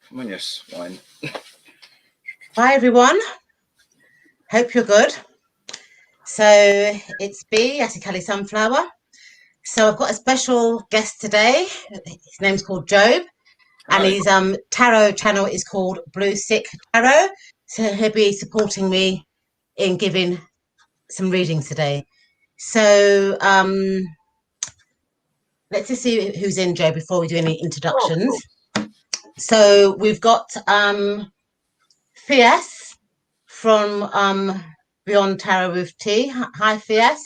Come on, you swine. Hi everyone, hope you're good. So it's B at Ikale Sunflower. So I've got a special guest today. His name's called Job, and his tarot channel is called Sicx Tarot. So he'll be supporting me in giving some readings today. So let's just see who's in, Joe, before we do any introductions. So we've got Fies from Beyond Tarot with T. Hi, Fies.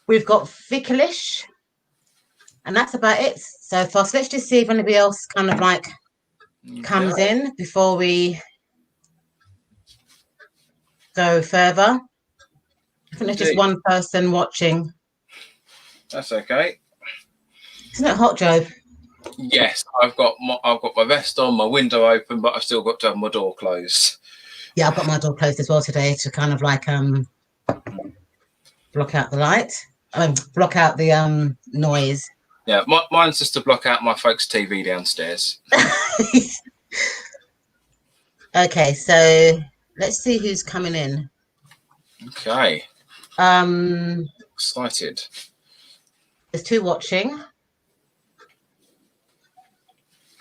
We've got Ikale, and that's about it so far. So let's just see if anybody else kind of like comes in before we go further. I think there's just one person watching. That's okay. Isn't it hot, Joe? Yes, I've got my vest on, my window open, but I've still got to have my door closed. Yeah, I've got my door closed as well today to kind of like block out the light. Block out the noise. Yeah, mine's just to block out my folks' TV downstairs. Okay, so let's see who's coming in. Okay. Excited. There's two watching.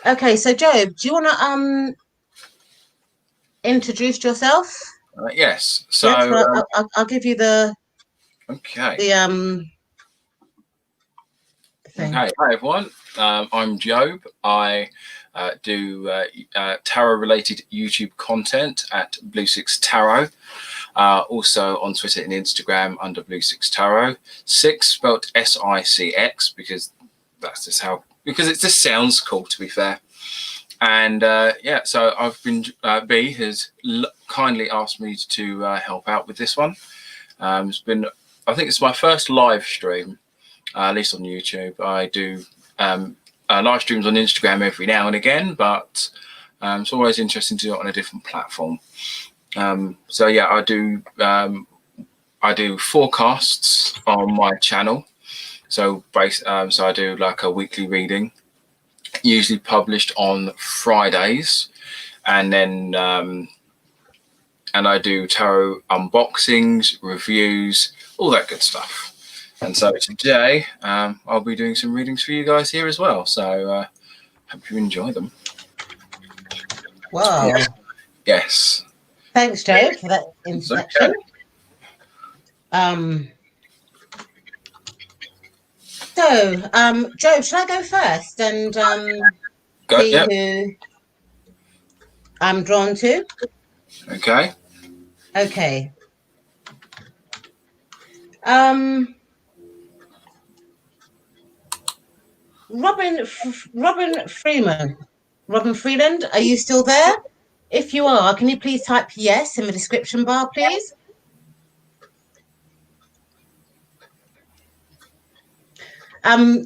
Okay, so Job, do you want to introduce yourself? Yes. So yes, well, I'll give you the. Okay. The thing. Okay. Hi everyone. I'm Job. I do tarot-related YouTube content at Sicx Tarot. Also on Twitter and Instagram under Sicx Tarot. Sicx spelled S-I-C-X because that's just how. Because it just sounds cool, to be fair. And yeah, so I've been B has kindly asked me to help out with this one. It's been, I think it's my first live stream, at least on YouTube. I do live streams on Instagram every now and again, but it's always interesting to do it on a different platform. So yeah, I do forecasts on my channel. So so I do like a weekly reading, usually published on Fridays, and then and I do tarot unboxings, reviews, all that good stuff. And so today I'll be doing some readings for you guys here as well. So hope you enjoy them. Wow. Yeah. Yes. Thanks, Joe, for that introduction. Okay. So, Joe, should I go first and see who I'm drawn to? Okay. Okay. Robin Freeland, are you still there? If you are, can you please type yes in the description bar, please? Joe,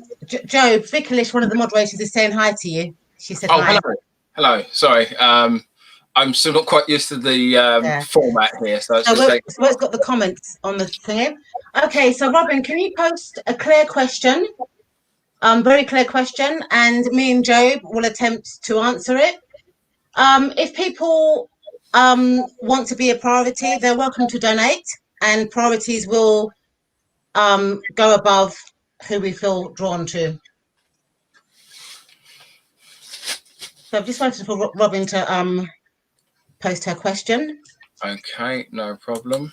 Ikale, one of the moderators, is saying hi to you. She said hi. Hello. Sorry. I'm still not quite used to the format here. So it's got the comments on the thing. Okay, so Robin, can you post a clear question? Very clear question, and me and Job will attempt to answer it. If people want to be a priority, they're welcome to donate, and priorities will go above who we feel drawn to. So I've just waited for Robin to post her question. Okay, no problem.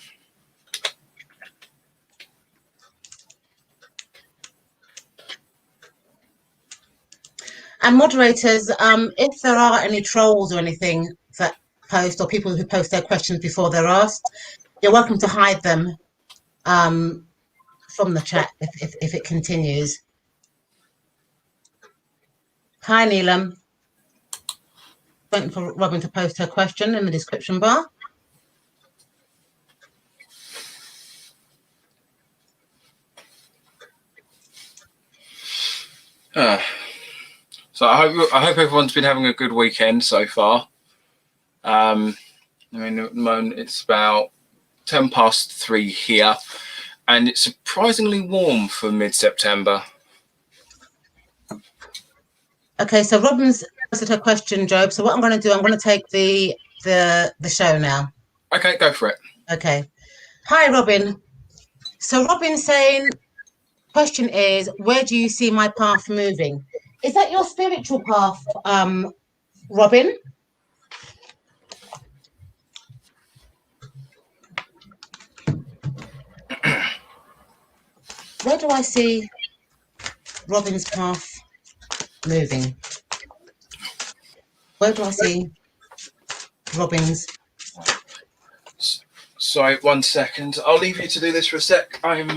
And moderators, if there are any trolls or anything that post, or people who post their questions before they're asked, you're welcome to hide them from the chat if it continues. Hi, Neelam. Waiting for Robin to post her question in the description bar. So I hope everyone's been having a good weekend so far. I mean, at the moment it's about 3:10 here, and it's surprisingly warm for mid-September. Okay, so Robin's answered her question, Job. So what I'm going to do, I'm going to take the show now. Okay, go for it. Okay. Hi, Robin. So Robin's saying, question is, where do you see my path moving? Is that your spiritual path, Robin? Where do I see Robin's path moving? Where do I see Robin's? Sorry, 1 second. I'll leave you to do this for a sec. I'm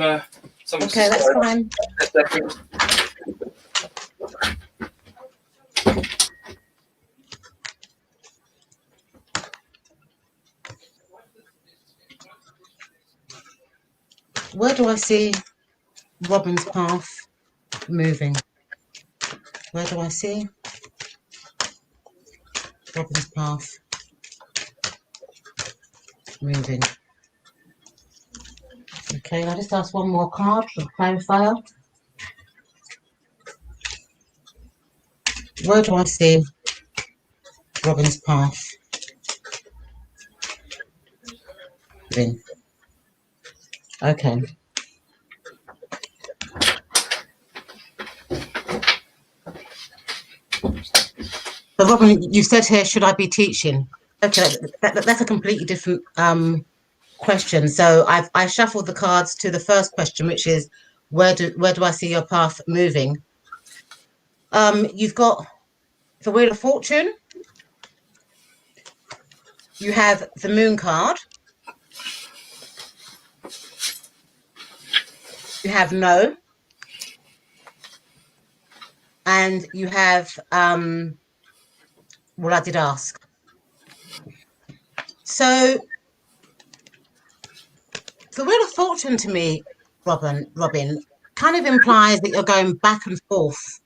Okay, that's fine. A second. Where do I see Robin's path moving? Where do I see Robin's path moving? Okay, I'll just ask one more card for clarifier. Where do I see Robin's path moving? Okay. So Robin, you said here, should I be teaching? Okay, that's a completely different question. So I shuffled the cards to the first question, which is where do I see your path moving? You've got the Wheel of Fortune. You have the Moon card. You have No. And you have well, I did ask. So the Wheel of Fortune to me, Robin, kind of implies that you're going back and forth,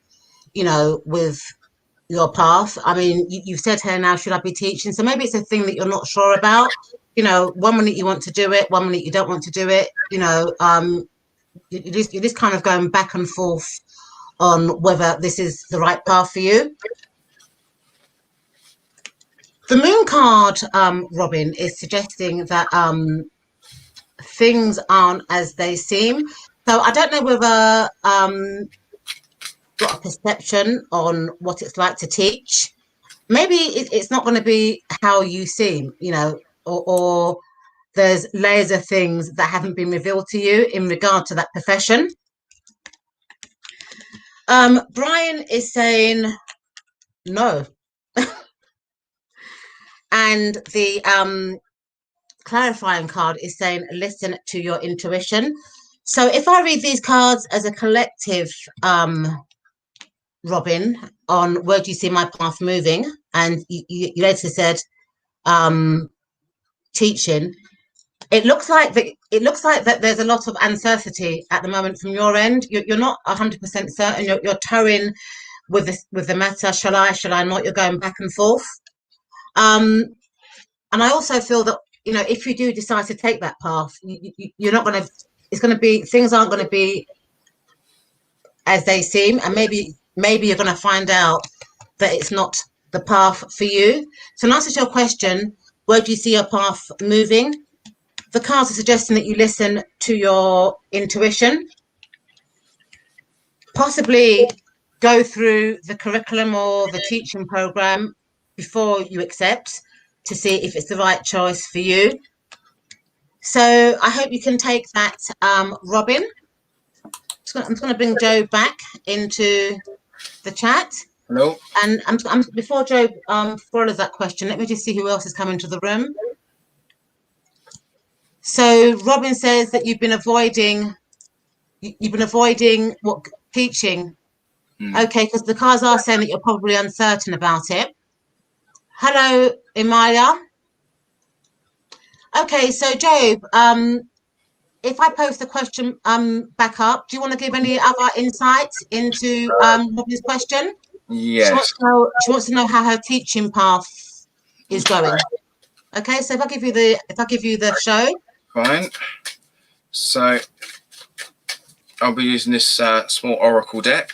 you know, with your path. I mean, you've said here now, should I be teaching? So maybe it's a thing that you're not sure about. You know, 1 minute you want to do it, 1 minute you don't want to do it. You know, you're just kind of going back and forth on whether this is the right path for you. The Moon card, Robin, is suggesting that things aren't as they seem. So I don't know whether got a perception on what it's like to teach. Maybe it's not going to be how you seem, you know, or there's layers of things that haven't been revealed to you in regard to that profession. Brian is saying no. And the clarifying card is saying listen to your intuition. So if I read these cards as a collective, Robin, on where do you see my path moving, and you later said teaching, it looks like that there's a lot of uncertainty at the moment from your end. You're not 100% certain. You're towing with the matter. Shall I not? You're going back and forth. And I also feel that, you know, if you do decide to take that path, you're not going to. It's going to be, things aren't going to be as they seem, and maybe you're going to find out that it's not the path for you. So in answer to your question, where do you see your path moving? The cards are suggesting that you listen to your intuition, possibly go through the curriculum or the teaching program before you accept, to see if it's the right choice for you. So I hope you can take that, Robin. I'm just going to bring Joe back into the chat. Hello. And before Joe follows that question, let me just see who else is coming to the room. So Robin says that you've been avoiding what teaching. Okay, because the cards are saying that you're probably uncertain about it. Hello, Emilia. Okay, so Job, if I post the question back up, do you want to give any other insight into Robin's question? Yes. She wants to know how her teaching path is going. Okay, so if I give you the show. Fine. So I'll be using this small oracle deck,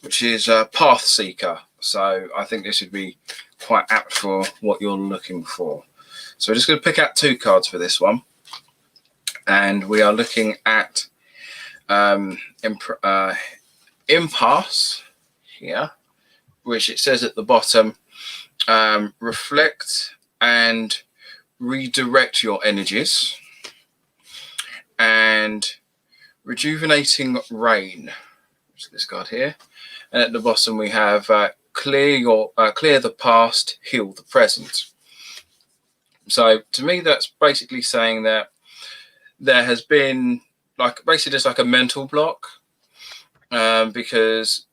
which is Path Seeker. So I think this would be quite apt for what you're looking for. So we're just going to pick out 2 cards for this one. And we are looking at impasse here, which it says at the bottom, reflect and redirect your energies, and rejuvenating rain, which is this card here. And at the bottom we have clear the past, heal the present. So to me, that's basically saying that there has been basically just like a mental block, because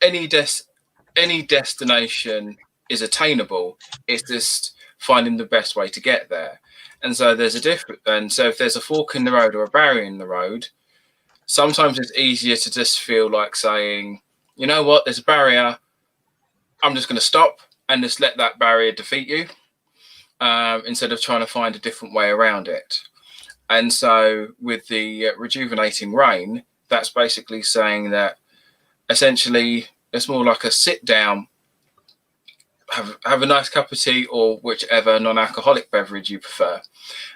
any destination is attainable. It's just finding the best way to get there. And so there's a difference. And so if there's a fork in the road or a barrier in the road, sometimes it's easier to just feel like saying, you know what, there's a barrier. I'm just going to stop and just let that barrier defeat you, instead of trying to find a different way around it. And so with the rejuvenating rain, that's basically saying that essentially it's more like a sit down, have a nice cup of tea or whichever non-alcoholic beverage you prefer,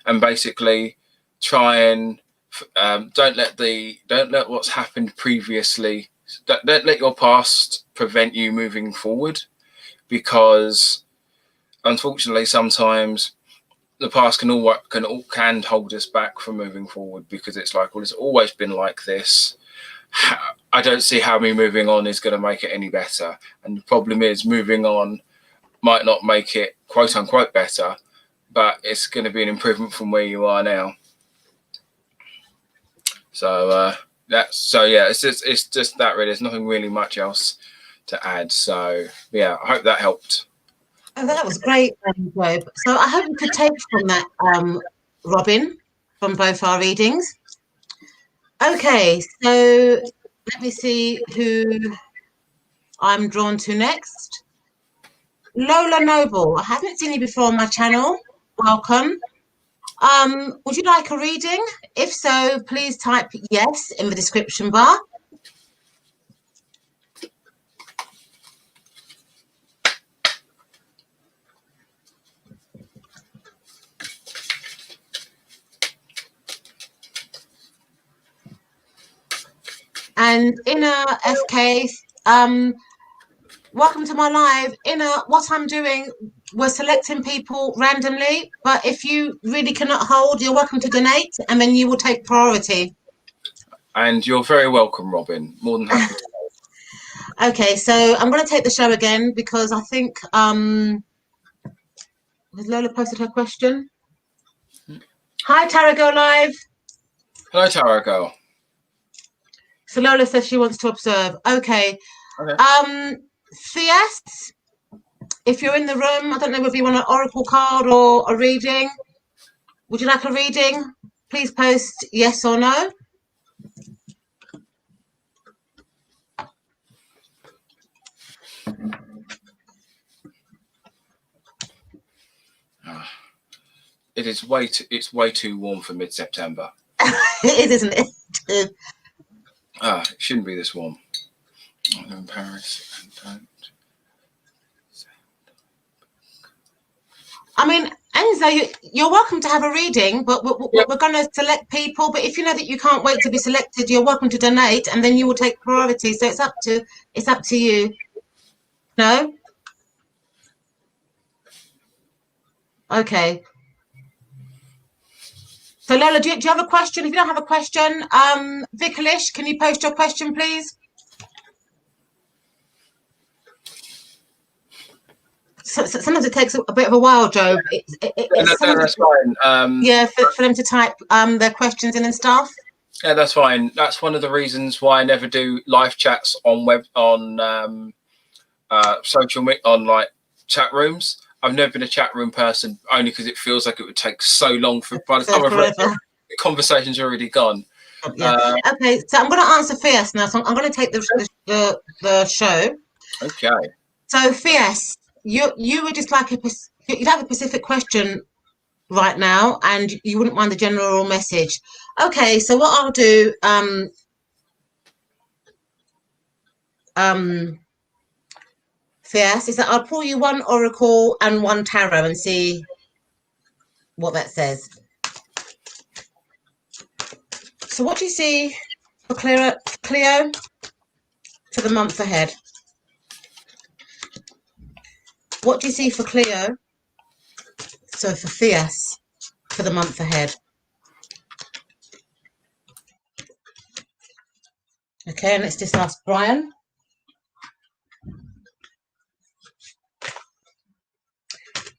and basically try and don't let what's happened previously, don't let your past prevent you moving forward, because unfortunately sometimes the past can hold us back from moving forward, because it's like, well, it's always been like this. I don't see how me moving on is going to make it any better. And the problem is, moving on might not make it quote unquote better, but it's going to be an improvement from where you are now. So it's just that really. There's nothing really much else to add. So yeah, I hope that helped. Oh, that was great, Job. So I hope you could take from that, Robin, from both our readings. Okay, so let me see who I'm drawn to next. Lola Noble. I haven't seen you before on my channel. Welcome. Would you like a reading? If so, please type yes in the description bar. And Inna FK, welcome to my live. Inna, what I'm doing, we're selecting people randomly, but if you really cannot hold, you're welcome to donate, and then you will take priority. And you're very welcome, Robin. More than happy to help. Okay, so I'm going to take the show again, because I think has Lola posted her question? Hi, Tara Girl Live. Hello, Tara Girl. So Lola says she wants to observe. Okay. Fies, if you're in the room, I don't know whether you want an oracle card or a reading. Would you like a reading? Please post yes or no. It's way too warm for mid-September. It is, isn't it? It shouldn't be this warm. I'm in Paris and don't. I mean, Enzo, you're welcome to have a reading, but we're going to select people. But if you know that you can't wait to be selected, you're welcome to donate, and then you will take priority. So it's up to you. No? Okay. So Lola, do you have a question? If you don't have a question, Vikalish, can you post your question, please? So sometimes it takes a bit of a while, Joe. That's fine. Yeah, for them to type their questions in and stuff. Yeah, that's fine. That's one of the reasons why I never do live chats on social media, on like chat rooms. I've never been a chat room person, only because it feels like it would take so long by the time the conversation's already gone. Yeah. Okay, so I'm going to answer Fias now. So I'm going to take the show. Okay. So Fias, you would just like you'd have a specific question right now, and you wouldn't mind the general message. Okay, so what I'll do, Yes, is that I'll pull you one oracle and one tarot and see what that says. So what do you see for Cleo for the month ahead? What do you see for Cleo? So for Theas for the month ahead. Okay, and let's just ask Brian.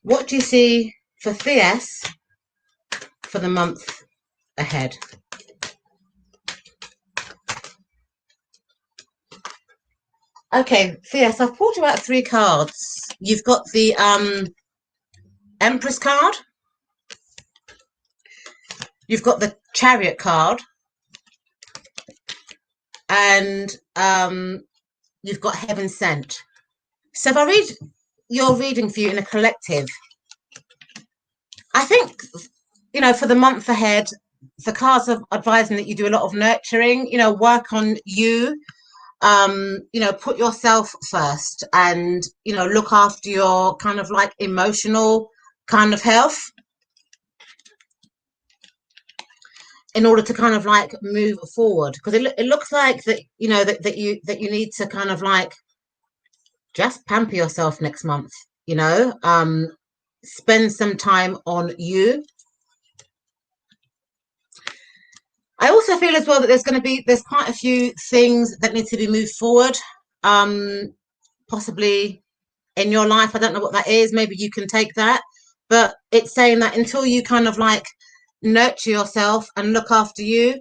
What do you see for Theas for the month ahead? Okay, Theas, I've pulled you out 3 cards. You've got the Empress card. You've got the Chariot card. And you've got Heaven Sent. So if I read your reading for you in a collective, I think, you know, for the month ahead, the cards are advising that you do a lot of nurturing, you know, work on you, you know, put yourself first and, you know, look after your kind of like emotional kind of health in order to kind of like move forward. Because it looks like that, you know, that you need to kind of like just pamper yourself next month, you know, spend some time on you. I also feel as well that there's quite a few things that need to be moved forward, possibly in your life. I don't know what that is. Maybe you can take that, but it's saying that until you kind of like nurture yourself and look after you,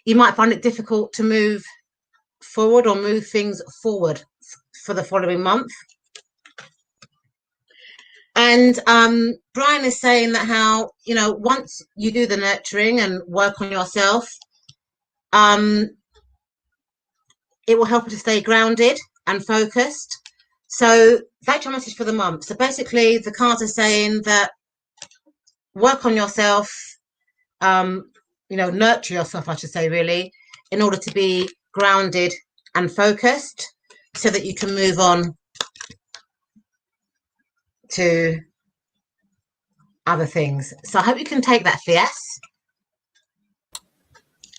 you might find it difficult to move forward or move things forward for the following month. And Brian is saying that how, you know, once you do the nurturing and work on yourself, it will help you to stay grounded and focused. So that's your message for the month. So basically the cards are saying that work on yourself, you know, nurture yourself, I should say, really, in order to be grounded and focused so that you can move on to other things. So I hope you can take that, Fias.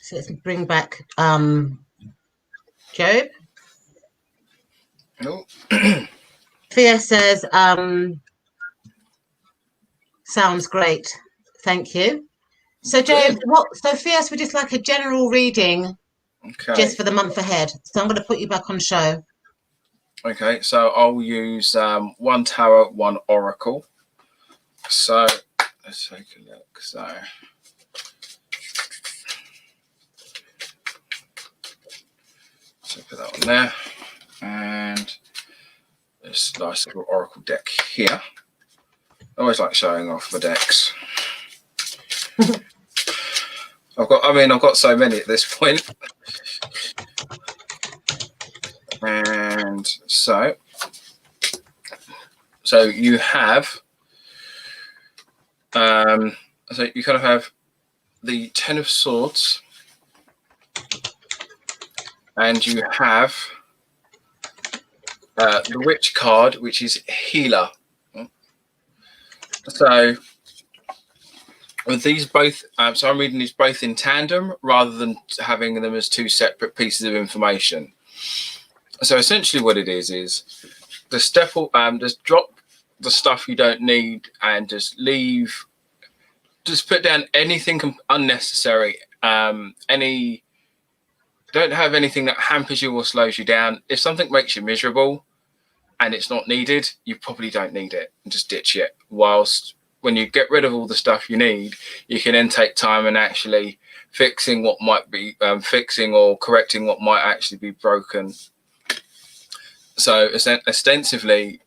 So let's bring back Job. No. Fias says, sounds great. Thank you. So Job, so Fias would just like a general reading, okay, just for the month ahead. So I'm going to put you back on show. Okay, so I'll use one tarot, one oracle. So let's take a look. So put that on there, and this nice little oracle deck here. I always like showing off the decks. I've got so many at this point. And so you have so you kind of have the 10 of Swords, and you have the Witch card, which is Healer. So with these both, so I'm reading these both in tandem rather than having them as 2 separate pieces of information. So essentially what it is just drop the stuff you don't need and just put down anything unnecessary, don't have anything that hampers you or slows you down. If something makes you miserable and it's not needed, you probably don't need it, and just ditch it. Whilst when you get rid of all the stuff you need, you can then take time and actually fixing what might be fixing or correcting what might actually be broken. So ostensively,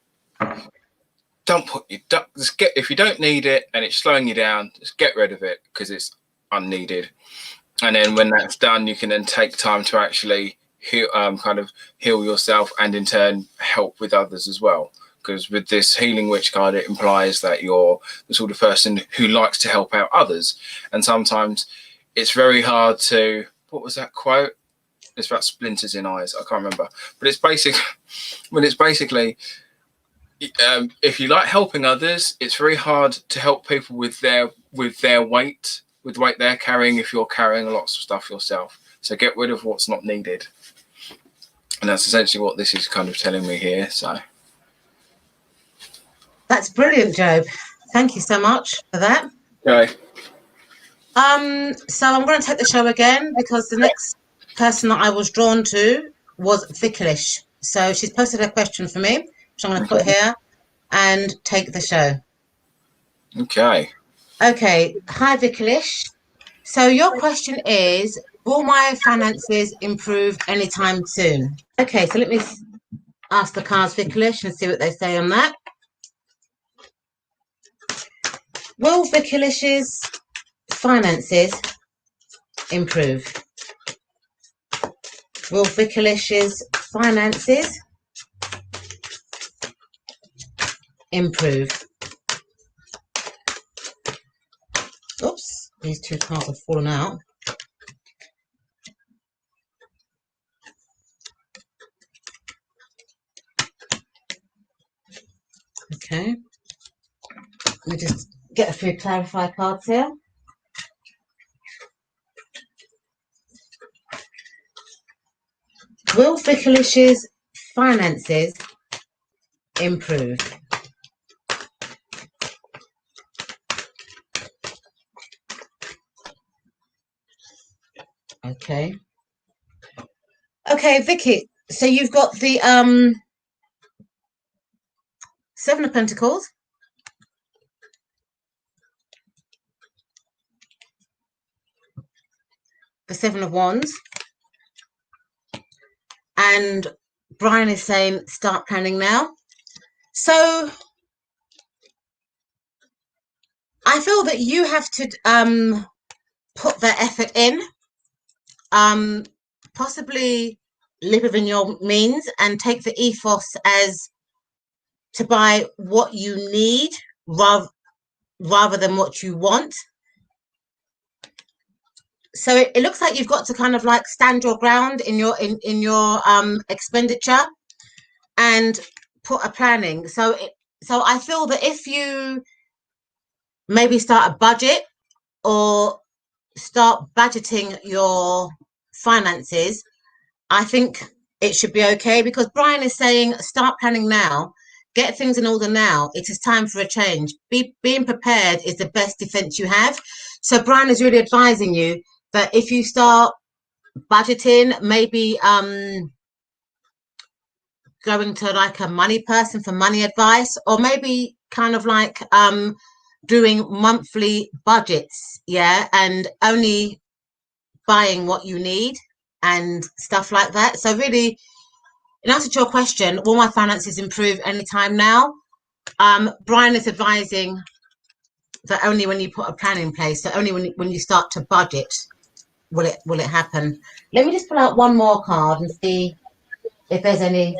if you don't need it and it's slowing you down, just get rid of it because it's unneeded. And then when that's done, you can then take time to actually heal yourself and in turn help with others as well. Because with this Healing Witch card, it implies that you're the sort of person who likes to help out others. And sometimes it's very hard to, what was that quote? it's about splinters in eyes. I can't remember, but it's basic. When it's basically, if you like helping others, it's very hard to help people with their weight, with the weight they're carrying if you're carrying lots of stuff yourself. So get rid of what's not needed, and that's essentially what this is kind of telling me here. So that's brilliant, Job. Thank you so much for that. okay. So I'm going to take the show again because the next person that I was drawn to was Ikale. So she's posted a question for me, which I'm going to put here and take the show. Okay. Okay. Hi, Ikale. So your question is, will my finances improve anytime soon? Okay, so let me ask the cards, Ikale, and see what they say on that. Will Ikale's finances improve? Will Ikale's finances improve? Oops, these two cards have fallen out. Okay, let me just get a few clarify cards here. Will Ikale's finances improve? Okay. Okay, Vicky. So you've got the Seven of Pentacles, the Seven of Wands, and Brian is saying start planning now. So I feel that you have to put that effort in, possibly live within your means and take the ethos as to buy what you need rather than what you want. So it looks like you've got to kind of like stand your ground in your expenditure and put a planning. So I feel that if you maybe start a budget or start budgeting your finances, I think it should be okay, because Brian is saying start planning now, get things in order now. It is time for a change. Being prepared is the best defense you have. So Brian is really advising you that if you start budgeting, maybe going to like a money person for money advice, or maybe kind of like doing monthly budgets, yeah, and only buying what you need and stuff like that. So really, in answer to your question, will my finances improve anytime now? Brian is advising that only when you put a plan in place, so only when you start to budget will it happen. Let me just pull out one more card and see if there's any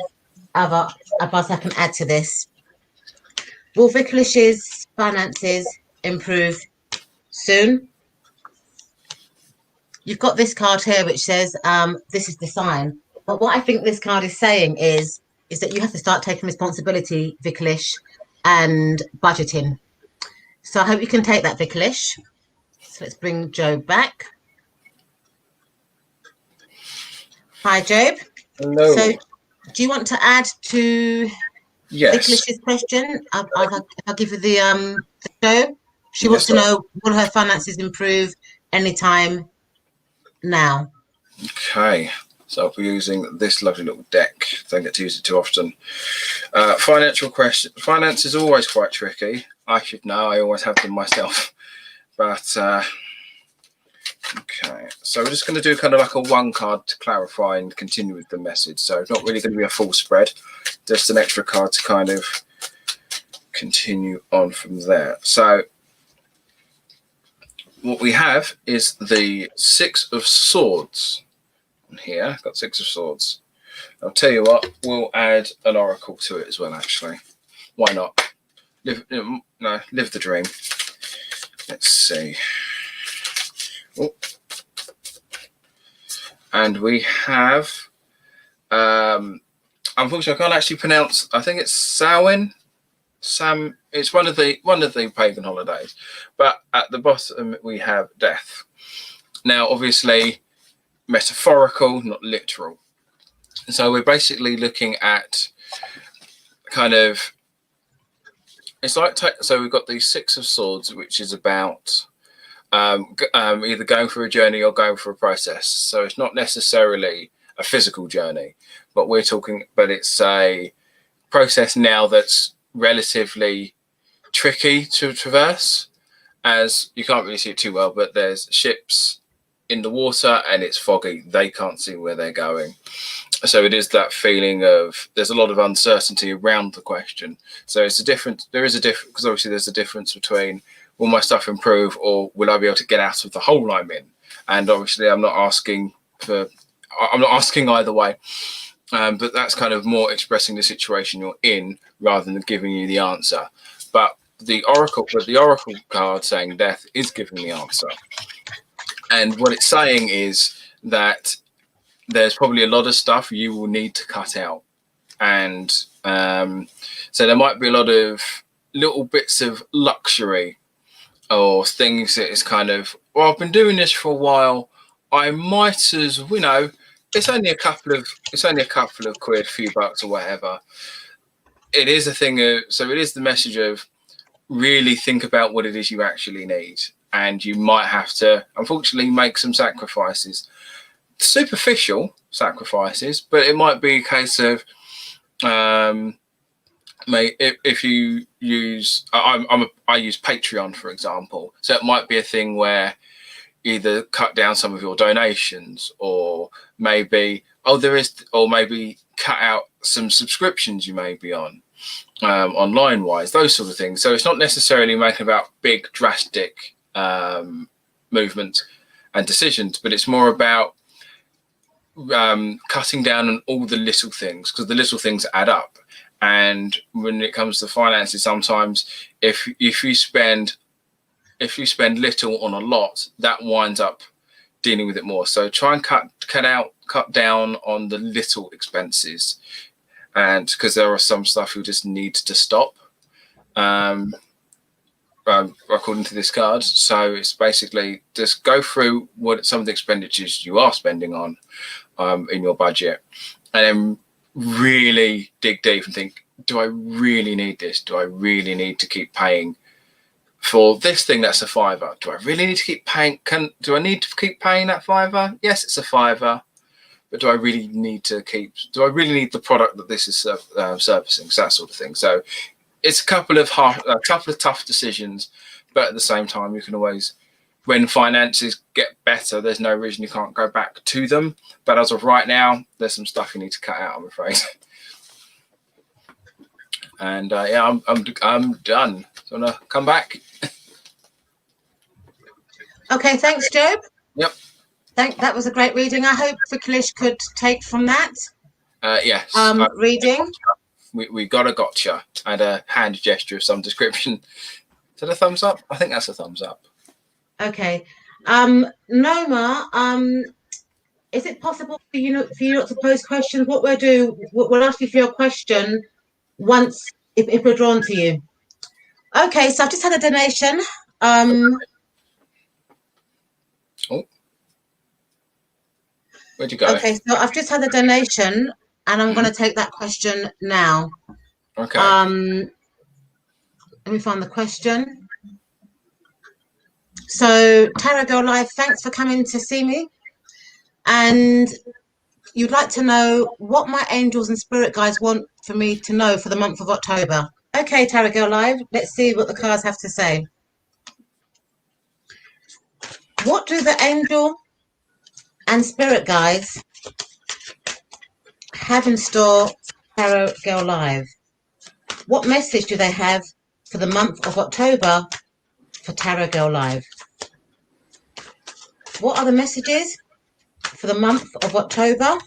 other advice I can add to this. Will Ikale's finances improve soon? You've got this card here which says this is the sign. But what I think this card is saying is that you have to start taking responsibility, Ikale, and budgeting. So I hope you can take that, Ikale. So let's bring Job back. Hi, Job. Hello. So do you want to add to Yes. Ikale's question? I'll give you the show. She wants to know, will her finances improve anytime now? Okay. So I'll be using this lovely little deck. Don't get to use it too often. Financial question. Finance is always quite tricky. I should know. I always have them myself. But okay. So we're just going to do kind of like a one card to clarify and continue with the message. So it's not really going to be a full spread. Just an extra card to kind of continue on from there. So what we have is the Six of Swords. Here, I've got Six of Swords. I'll tell you what, we'll add an oracle to it as well, actually. Why not? Live the dream. Let's see. Oh. and we have, unfortunately, I can't actually pronounce. I think it's Samhain. It's one of the pagan holidays, but at the bottom we have death. Now, obviously, metaphorical, not literal. So we're basically looking at kind of, it's like, so we've got the Six of Swords, which is about either going through a journey or going through a process. So it's not necessarily a physical journey, but it's a process now that's relatively tricky to traverse, as you can't really see it too well, but there's ships in the water and it's foggy. They can't see where they're going. So it is that feeling of there's a lot of uncertainty around the question. So it's there is a difference, because obviously there's a difference between, will my stuff improve or will I be able to get out of the hole I'm in? And obviously I'm not asking either way. But that's kind of more expressing the situation you're in rather than giving you the answer. But the oracle card saying death is giving the answer. And what it's saying is that there's probably a lot of stuff you will need to cut out. And so there might be a lot of little bits of luxury or things that is kind of, well, I've been doing this for a while. I might as, it's only a couple of quid, a few bucks or whatever. It is a thing of, so it is the message of really think about what it is you actually need. And you might have to, unfortunately, make some sacrifices, superficial sacrifices, but it might be a case of, if you use, I use Patreon, for example. So it might be a thing where either cut down some of your donations, or maybe maybe cut out some subscriptions you may be on, online wise, those sort of things. So it's not necessarily making about big drastic movements and decisions, but it's more about cutting down on all the little things, because the little things add up. And when it comes to finances, sometimes if you spend little on a lot, that winds up dealing with it more. So try and cut down on the little expenses, and because there are some stuff you just need to stop, according to this card. So it's basically just go through what some of the expenditures you are spending on in your budget, and then really dig deep and think, do I really need this? Do I really need to keep paying for this thing that's a £5? Do I really need to keep paying? Do I need to keep paying that £5? Yes, it's a £5, but do I really need the product that this is servicing? So that sort of thing. So it's a couple of tough decisions, but at the same time, you can always, when finances get better, there's no reason you can't go back to them. But as of right now, there's some stuff you need to cut out, I'm afraid. And yeah, I'm done. So wanna come back? Okay, thanks, Job. Yep. That was a great reading. I hope Ikale could take from that. Yes. Reading. We got a gotcha and a hand gesture of some description. Is that a thumbs up? I think that's a thumbs up. Okay. Noma, is it possible for you not to pose questions? What we'll do, we'll ask you for your question once if we're drawn to you. Okay, so I've just had a donation. Where'd you go? Okay, so I've just had a donation, and I'm going to take that question now. Okay. Let me find the question. So, Tarot Girl Live, thanks for coming to see me. And you'd like to know what my angels and spirit guides want for me to know for the month of October. Okay, Tarot Girl Live, let's see what the cards have to say. What do the angel and spirit guides have in store, Tarot Girl Live? What message do they have for the month of October for Tarot Girl Live? What are the messages for the month of October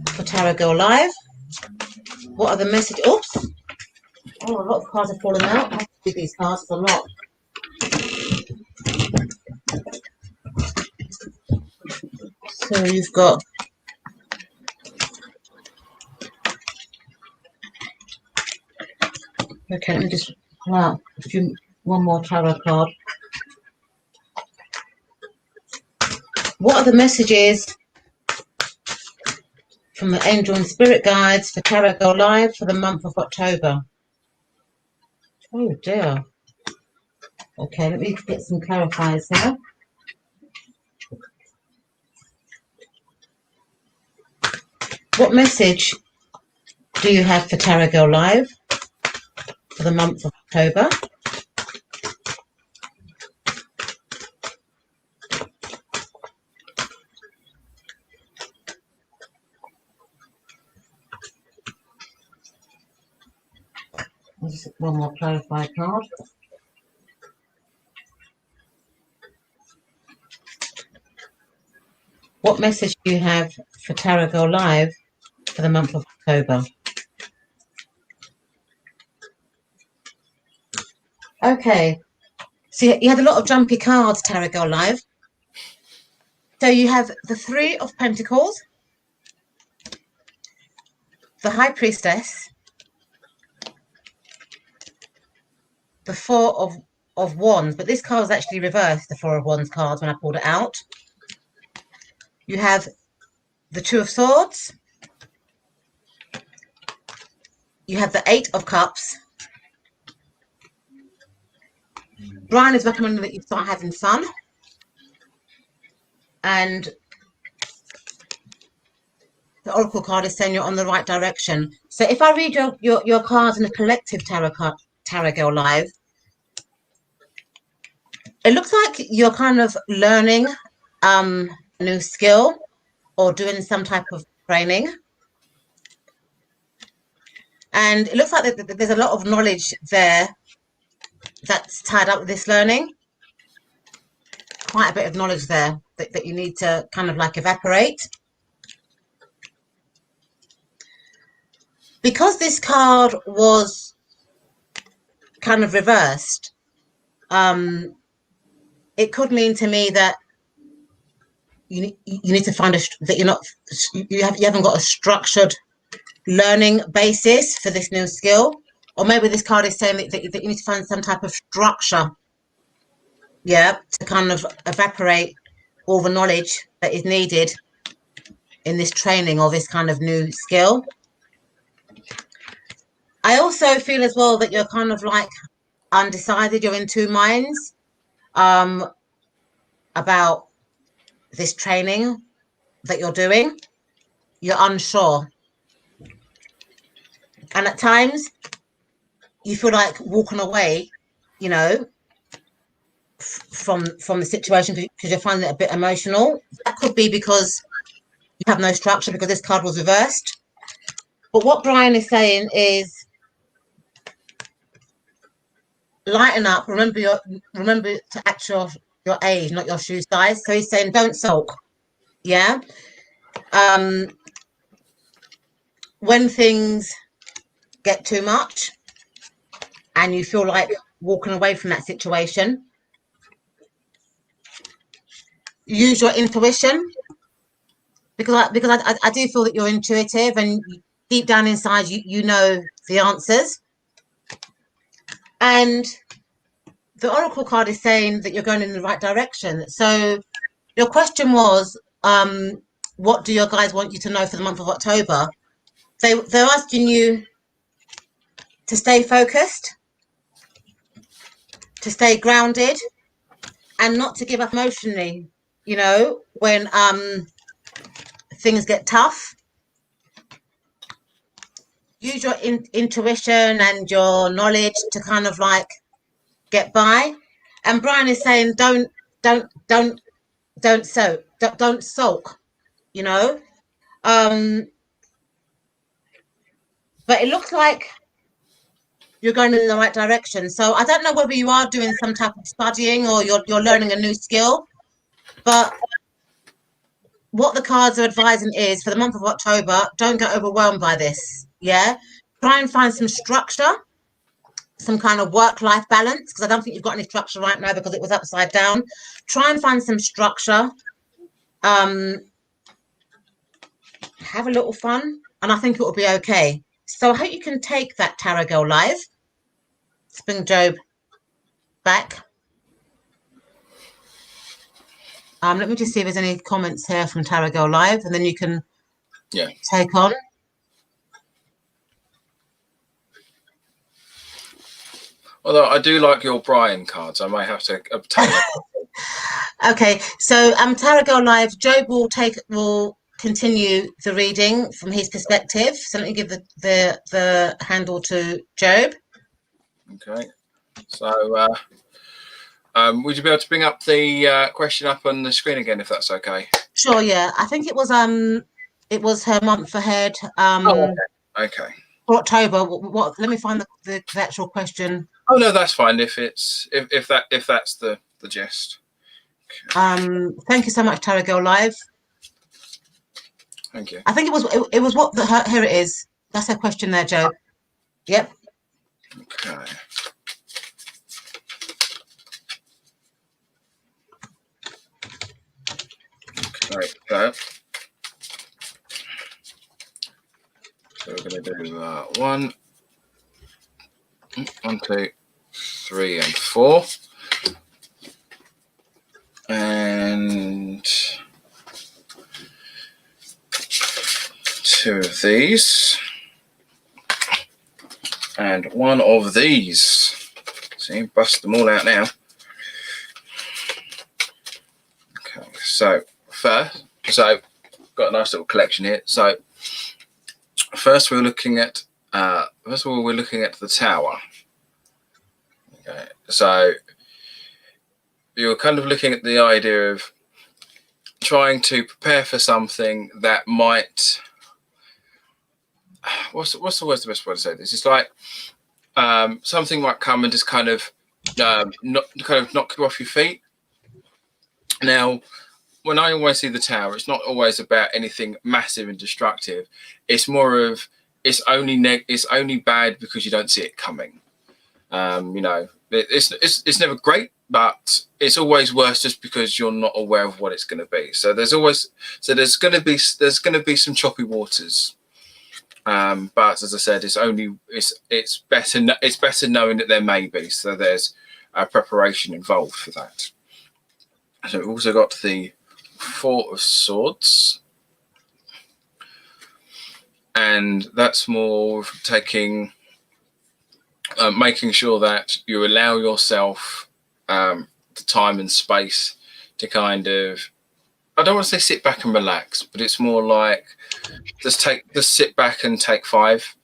for Tarot Girl Live? What are the messages? Oops! Oh, a lot of cards have fallen out. I have to do these cards a lot. So you've got okay, let me just pull out one more tarot card. What are the messages from the angel and spirit guides for Tarot Go Live for the month of October? Oh dear. Okay, let me get some clarifiers here. What message do you have for Tarot Go Live for the month of October? One more clarified card. What message do you have for Tarot Go Live for the month of October? Okay, so you had a lot of jumpy cards, Tarot Go Live. So you have the Three of Pentacles, the High Priestess, the Four of Wands, but this card was actually reversed, the Four of Wands cards, when I pulled it out. You have the Two of Swords, you have the Eight of Cups. Brian is recommending that you start having fun, and the Oracle card is saying you're on the right direction. So if I read your cards in a collective Tarot Go Live, it looks like you're kind of learning a new skill or doing some type of training. And it looks like there's a lot of knowledge there that's tied up with this learning. Quite a bit of knowledge there that you need to kind of like evaporate. Because this card was kind of reversed, it could mean to me that you need to find you haven't got a structured learning basis for this new skill, or maybe this card is saying that you need to find some type of structure, yeah, to kind of evaporate all the knowledge that is needed in this training or this kind of new skill. I also feel as well that you're kind of like undecided. You're in two minds about this training that you're doing. You're unsure. And at times you feel like walking away, you know, from the situation because you're finding it a bit emotional. That could be because you have no structure, because this card was reversed. But what Brian is saying is lighten up. Remember to act your age, not your shoe size. So he's saying don't sulk. Yeah. When things get too much and you feel like walking away from that situation, use your intuition, because I do feel that you're intuitive and deep down inside you know the answers. And the Oracle card is saying that you're going in the right direction. So your question was, what do your guys want you to know for the month of October? They're asking you to stay focused, to stay grounded, and not to give up emotionally, you know, when things get tough. Use your intuition and your knowledge to kind of like get by. And Brian is saying don't sulk, you know. But it looks like you're going in the right direction. So I don't know whether you are doing some type of studying or you're learning a new skill, but what the cards are advising is for the month of October, don't get overwhelmed by this. Yeah, try and find some structure, some kind of work-life balance, because I don't think you've got any structure right now because it was upside down. Try and find some structure, have a little fun, and I think it will be okay. So I hope you can take that Tarot Girl live. Let's bring Job back. Let me just see if there's any comments here from Tarot Girl Live, and then you can take on. Although I do like your Brian cards, I may have to obtain it. Okay, so Tarot Girl Live, Job will continue the reading from his perspective. So let me give the handle to Job. Okay, so would you be able to bring up the question up on the screen again, if that's okay? Sure, yeah. I think it was her month ahead. Okay. For October. What? Let me find the actual question. Oh no, that's fine. If that's the gist. Okay. Thank you so much, Tarot Girl Live. Thank you. I think it was what here it is. That's her question there, Joe. Yep. Okay. Okay. So we're going to do 1, 2, 3, and 4, and 2 of these, and 1 of these. See, bust them all out now. Okay, so got a nice little collection here. So first we're looking at the Tower. Okay, so you're kind of looking at the idea of trying to prepare for something that might, what's the best way to say this? It's like something might come and just kind of knock you off your feet. Now, when I always see the Tower, it's not always about anything massive and destructive. It's more of it's only bad because you don't see it coming. It's never great, but it's always worse just because you're not aware of what it's going to be. So there's going to be some choppy waters. But as I said, it's better knowing that there may be. So there's a preparation involved for that. So we've also got the 4 of Swords, and that's more taking, making sure that you allow yourself the time and space to kind of, I don't want to say sit back and relax, but it's more like just sit back and take 5,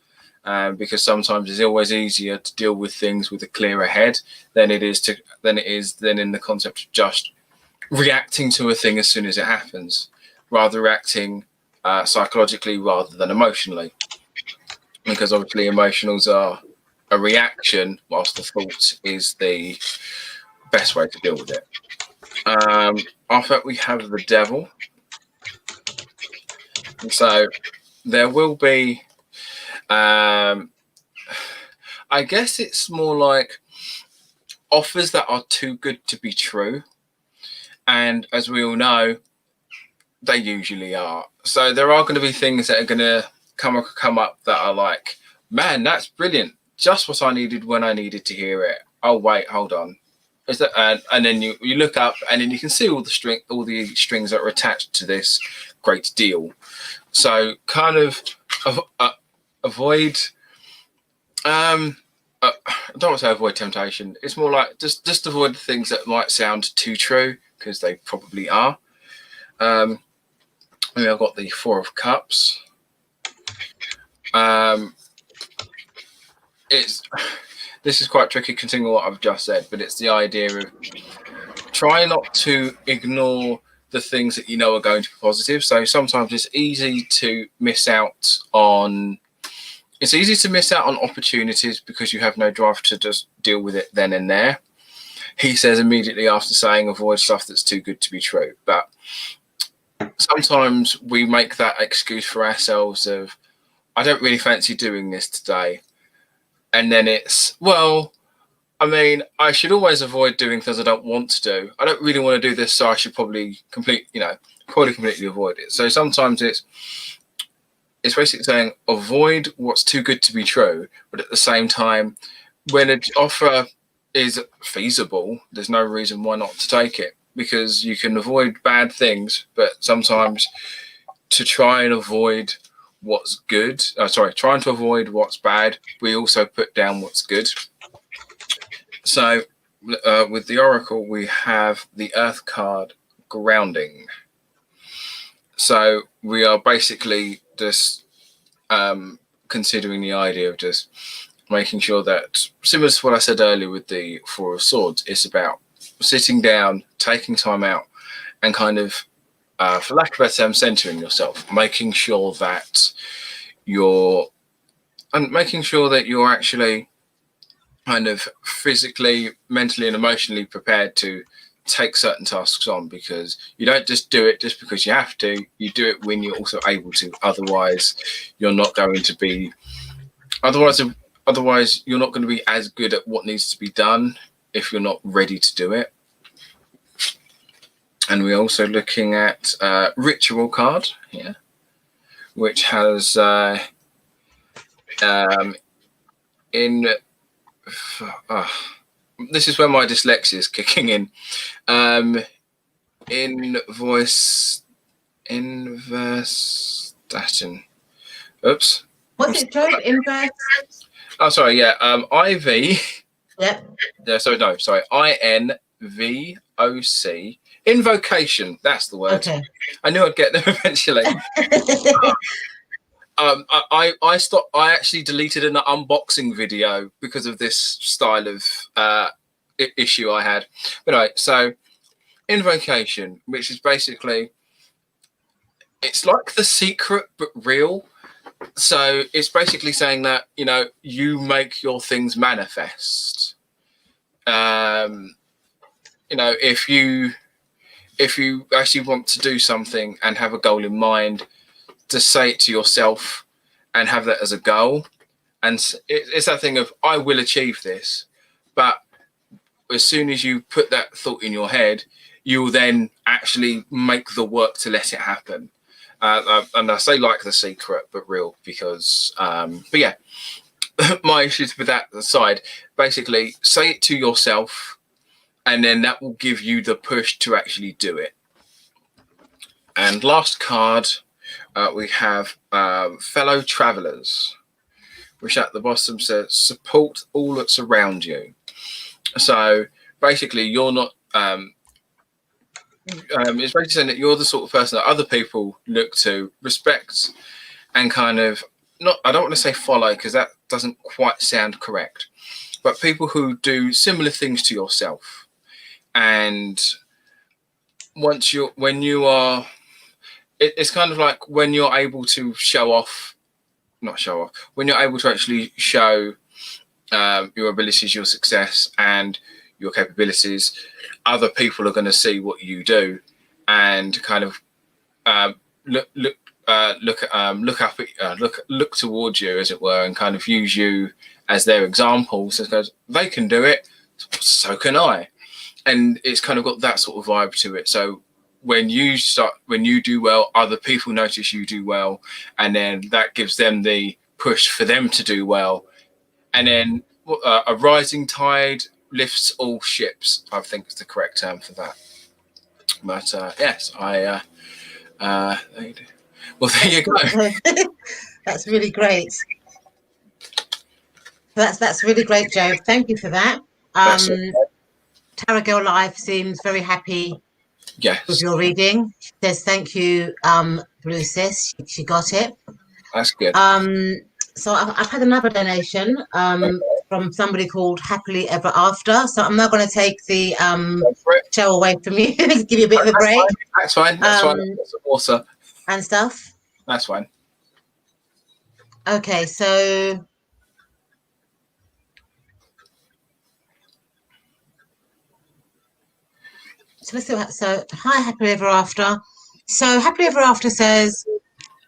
because sometimes it's always easier to deal with things with a clearer head than it is in the concept of just reacting to a thing as soon as it happens, rather reacting psychologically rather than emotionally, because obviously emotionals are a reaction whilst the thought is the best way to deal with it. After that we have the Devil, and so there will be I guess it's more like offers that are too good to be true. And as we all know, they usually are. So there are going to be things that are going to come up that are like, man, that's brilliant. Just what I needed when I needed to hear it. Oh, wait, hold on. Is that, and then you look up and then you can see all the strings that are attached to this great deal. So kind of avoid, I don't want to say avoid temptation. It's more like just avoid the things that might sound too true, because they probably are. And I've got the 4 of Cups. This is quite tricky considering what I've just said, but it's the idea of try not to ignore the things that you know are going to be positive. So sometimes it's easy to miss out on opportunities because you have no drive to just deal with it then and there. He says immediately after saying avoid stuff that's too good to be true. But sometimes we make that excuse for ourselves of, I don't really fancy doing this today. And then it's, well, I mean, I should always avoid doing things I don't want to do. I don't really want to do this, so I should probably completely avoid it. So sometimes it's it's basically saying avoid what's too good to be true, but at the same time, when an offer is feasible, there's no reason why not to take it, because you can avoid bad things, but sometimes to try and avoid what's good, trying to avoid what's bad, we also put down what's good. So with the Oracle, we have the Earth card, grounding. So we are basically just considering the idea of just making sure that, similar to what I said earlier with the Four of Swords, it's about sitting down, taking time out, and kind of, for lack of a better term, centering yourself, making sure that you're actually kind of physically, mentally, and emotionally prepared to take certain tasks on, because you don't just do it just because you have to. You do it when you're also able to. Otherwise, you're not going to be. Otherwise, you're not going to be as good at what needs to be done if you're not ready to do it. And we're also looking at ritual card here, which has this is where my dyslexia is kicking in. Inverse statin. Oops. What's it, Joe? Inverse? Oh, sorry. Yeah. IV. Yep. Yeah. So no. Sorry. INVOC. Invocation. That's the word. Okay. I knew I'd get there eventually. I stopped. I actually deleted an unboxing video because of this style of issue I had. But anyway, so invocation, which is basically, it's like The Secret but real. So it's basically saying that, you know, you make your things manifest. You know, if you actually want to do something and have a goal in mind, to say it to yourself and have that as a goal. And it's that thing of, I will achieve this. But as soon as you put that thought in your head, you will then actually make the work to let it happen. And I say like The Secret, but real, because, but yeah, my issues with that aside, basically say it to yourself, and then that will give you the push to actually do it. And last card, we have fellow travelers, which at the bottom says support all that's around you. So basically, you're not. It's basically saying that you're the sort of person that other people look to, respect, and kind of not. I don't want to say follow, because that doesn't quite sound correct. But people who do similar things to yourself, and when you are. It's kind of like when you're able to when you're able to actually show your abilities, your success, and your capabilities, other people are going to see what you do and kind of look towards you, as it were, and kind of use you as their example. So because they can do it, so can I. And it's kind of got that sort of vibe to it. So when you do well, other people notice you do well, and then that gives them the push for them to do well. And then a rising tide lifts all ships, I think is the correct term for that. But yes, well, there you go. That's really great. That's really great, Joe. Thank you for that. Tara Girl Live seems very happy. Yes. With your reading. She says thank you, Blue Sis. She got it. That's good. So I've had another donation from somebody called Happily Ever After. So I'm now going to take the show away from you, give you a bit of a break. That's fine. That's fine. That's some water and stuff. That's fine. Okay, so. So let's see what, so hi, Happily Ever After. So Happily Ever After says,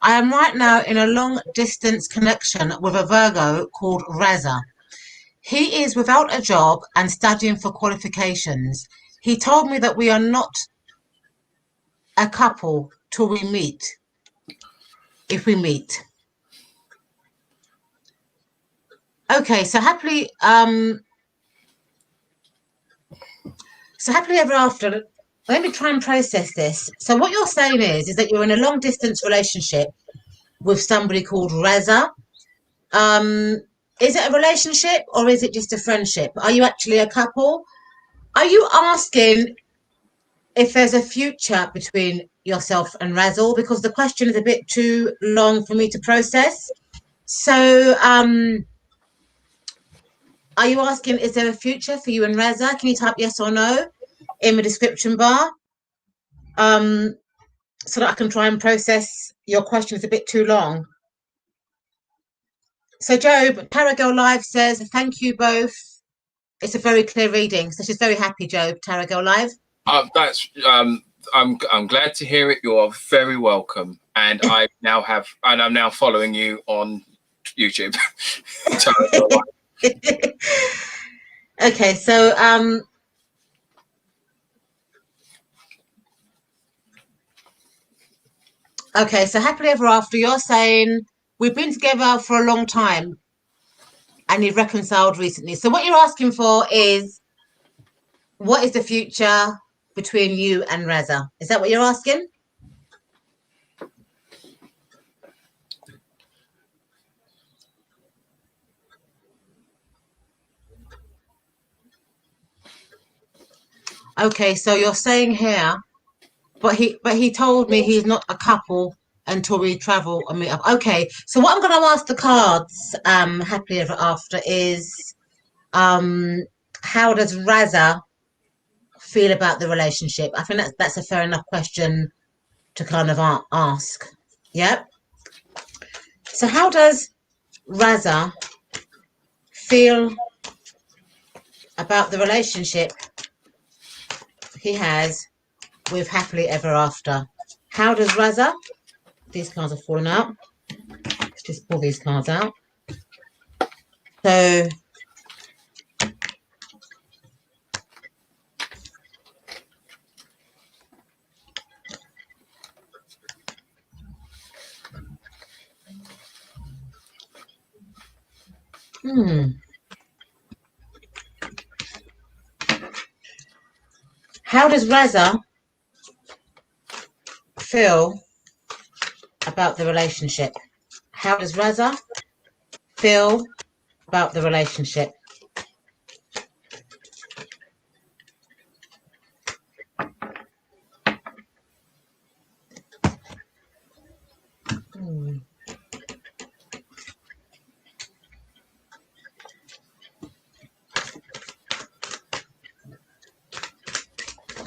I am right now in a long distance connection with a Virgo called Raza. He is without a job and studying for qualifications. He told me that we are not a couple till we meet, if we meet. Okay, so happily ever after. Let me try and process this. So what you're saying is that you're in a long distance relationship with somebody called Reza. Is it a relationship or is it just a friendship? Are you actually a couple? Are you asking if there's a future between yourself and Razzle? Because the question is a bit too long for me to process. So, are you asking, is there a future for you and Reza? Can you type yes or no in the description bar? So that I can try and process your question. It's a bit too long. So, Job, Taragirl Live says, thank you both. It's a very clear reading. So she's very happy, Job, Taragirl Live. I'm glad to hear it. You are very welcome, and I'm now following you on YouTube. Okay, so happily ever after, you're saying we've been together for a long time and you've reconciled recently. So what you're asking for is, what is the future between you and Reza? Is that what you're asking? Okay, so you're saying here, but he told me he's not a couple until we travel and meet up. Okay, so what I'm going to ask the cards, happily ever after, is how does Raza feel about the relationship? I think that's a fair enough question to kind of ask. Yep. So how does Raza feel about the relationship he has with happily ever after? How does Raza? These cards are falling out. Let's just pull these cards out. So how does Raza feel about the relationship? How does Raza feel about the relationship?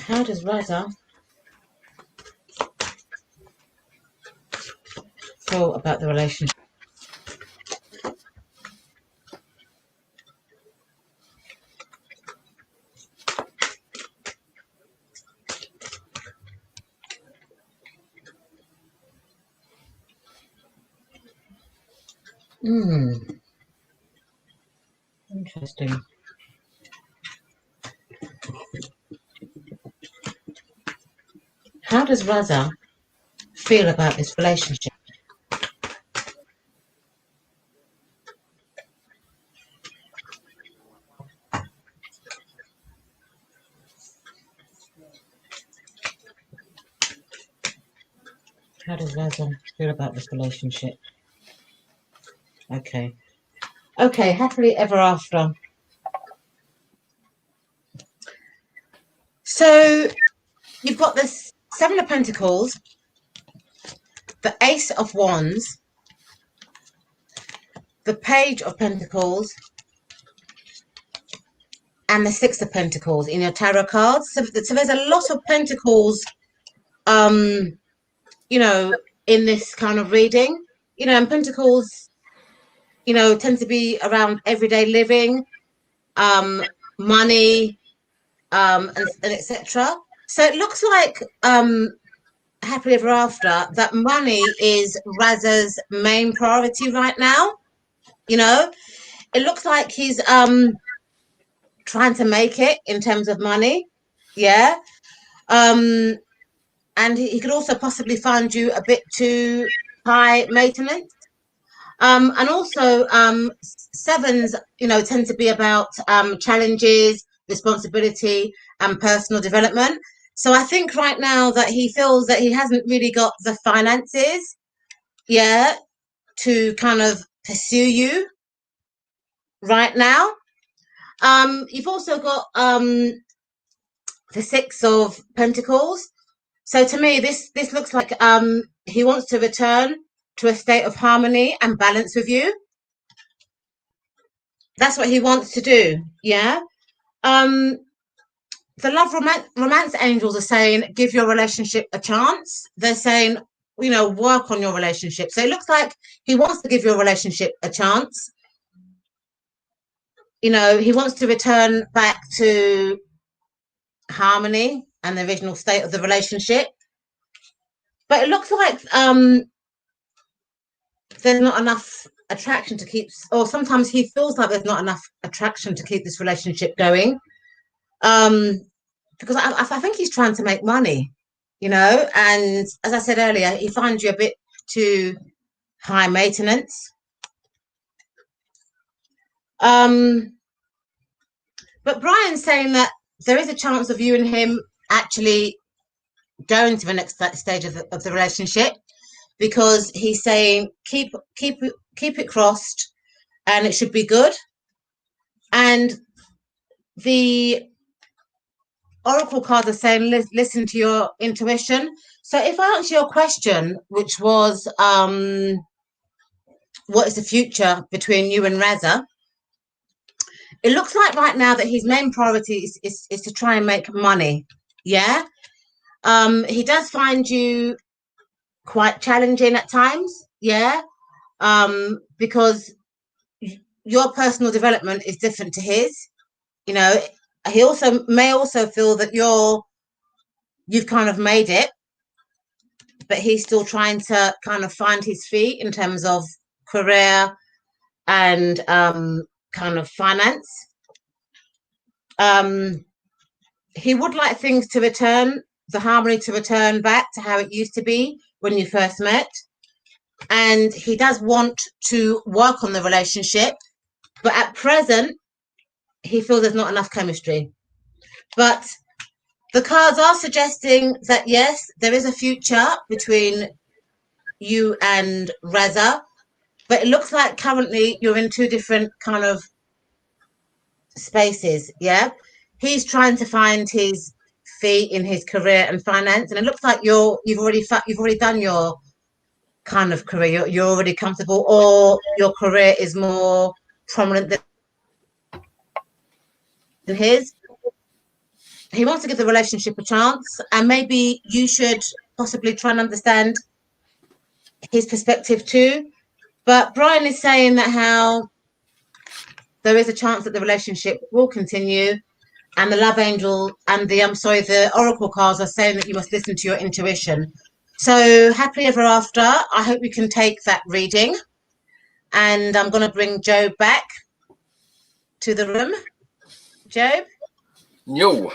How does Raza feel about the relationship? Interesting. How does Raza feel about this relationship? How does Raza feel about this relationship? Okay. Okay, happily ever after. So you've got this Seven of Pentacles, the Ace of Wands, the Page of Pentacles, and the Six of Pentacles in your tarot cards. So there's a lot of pentacles, you know, in this kind of reading. You know, and pentacles, you know, tend to be around everyday living, money, and etc. So it looks like happily ever after that money is Raza's main priority right now. You know, it looks like he's trying to make it in terms of money. Yeah. And he could also possibly find you a bit too high maintenance. And also sevens, you know, tend to be about challenges, responsibility, and personal development. So I think right now that he feels that he hasn't really got the finances, yeah, to kind of pursue you right now. You've also got the Six of Pentacles. So to me, this looks like he wants to return to a state of harmony and balance with you. That's what he wants to do. Yeah. The love romance angels are saying give your relationship a chance. They're saying, you know, work on your relationship. So it looks like he wants to give your relationship a chance. You know, he wants to return back to harmony and the original state of the relationship. But it looks like there's not enough attraction to keep, or sometimes he feels like there's not enough attraction to keep this relationship going. Because I think he's trying to make money, you know, and as I said earlier, he finds you a bit too high maintenance. But Brian's saying that there is a chance of you and him actually going to the next stage of the relationship, because he's saying keep it crossed and it should be good. And the oracle cards are saying listen to your intuition. So if I answer your question, which was what is the future between you and Raza, it looks like right now that his main priority is to try and make money. Yeah. He does find you quite challenging at times. Yeah. Because your personal development is different to his. You know, he also may feel that you've kind of made it, but he's still trying to kind of find his feet in terms of career and kind of finance. He would like things to return, the harmony to return back to how it used to be when you first met. And he does want to work on the relationship, but at present, he feels there's not enough chemistry. But the cards are suggesting that, yes, there is a future between you and Reza, but it looks like currently you're in two different kind of spaces. Yeah. He's trying to find his feet in his career and finance, and it looks like you've already done your kind of career. You're already comfortable, or your career is more prominent than his. He wants to give the relationship a chance, and maybe you should possibly try and understand his perspective too. But Brian is saying that how there is a chance that the relationship will continue, and the love angel and the oracle cards are saying that you must listen to your intuition. So happily ever after. I hope you can take that reading, and I'm going to bring Job back to the room. Job. Yo.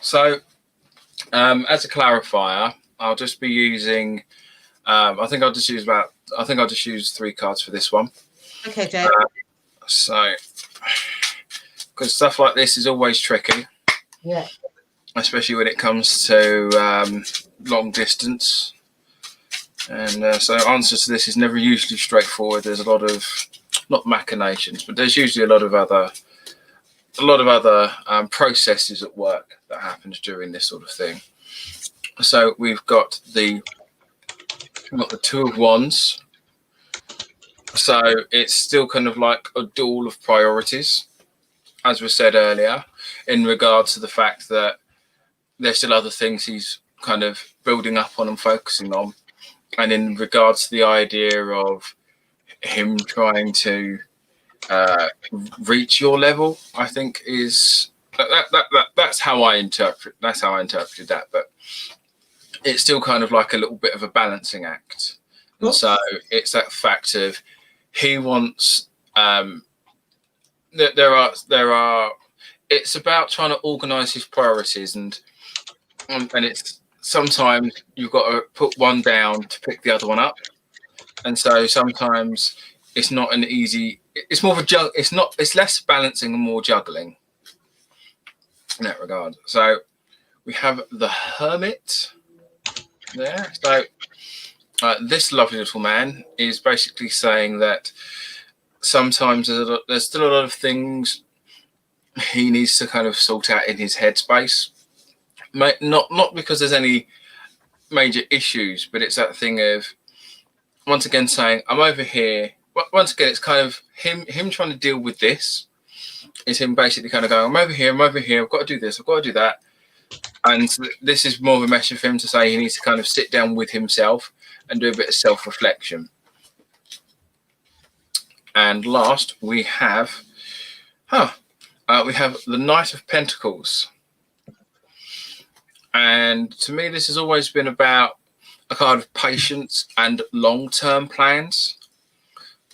So as a clarifier, I'll just be using I think I'll just use 3 cards for this one. Okay, Job. So because stuff like this is always tricky. Yeah. Especially when it comes to long distance. And so answers to this is never usually straightforward. There's a lot of, not machinations, but there's usually a lot of other processes at work that happens during this sort of thing. So we've got the 2 of Wands. So it's still kind of like a duel of priorities, as was said earlier, in regards to the fact that there's still other things he's kind of building up on and focusing on. And in regards to the idea of him trying to reach your level, I think is that's how I interpreted that. But it's still kind of like a little bit of a balancing act. And so it's that fact of he wants there are it's about trying to organize his priorities, and it's sometimes you've got to put one down to pick the other one up. And so sometimes it's not an easy. It's more of a jug. It's not. It's less balancing and more juggling in that regard. So we have the Hermit there. So this lovely little man is basically saying that sometimes there's still a lot of things he needs to kind of sort out in his headspace. Not because there's any major issues, but it's that thing of once again saying, I'm over here. Once again, it's kind of him trying to deal with this. It's him basically kind of going, I'm over here, I've got to do this, I've got to do that. And this is more of a message for him to say he needs to kind of sit down with himself and do a bit of self-reflection. And last, we have the Knight of Pentacles. And to me, this has always been about a card of patience and long-term plans.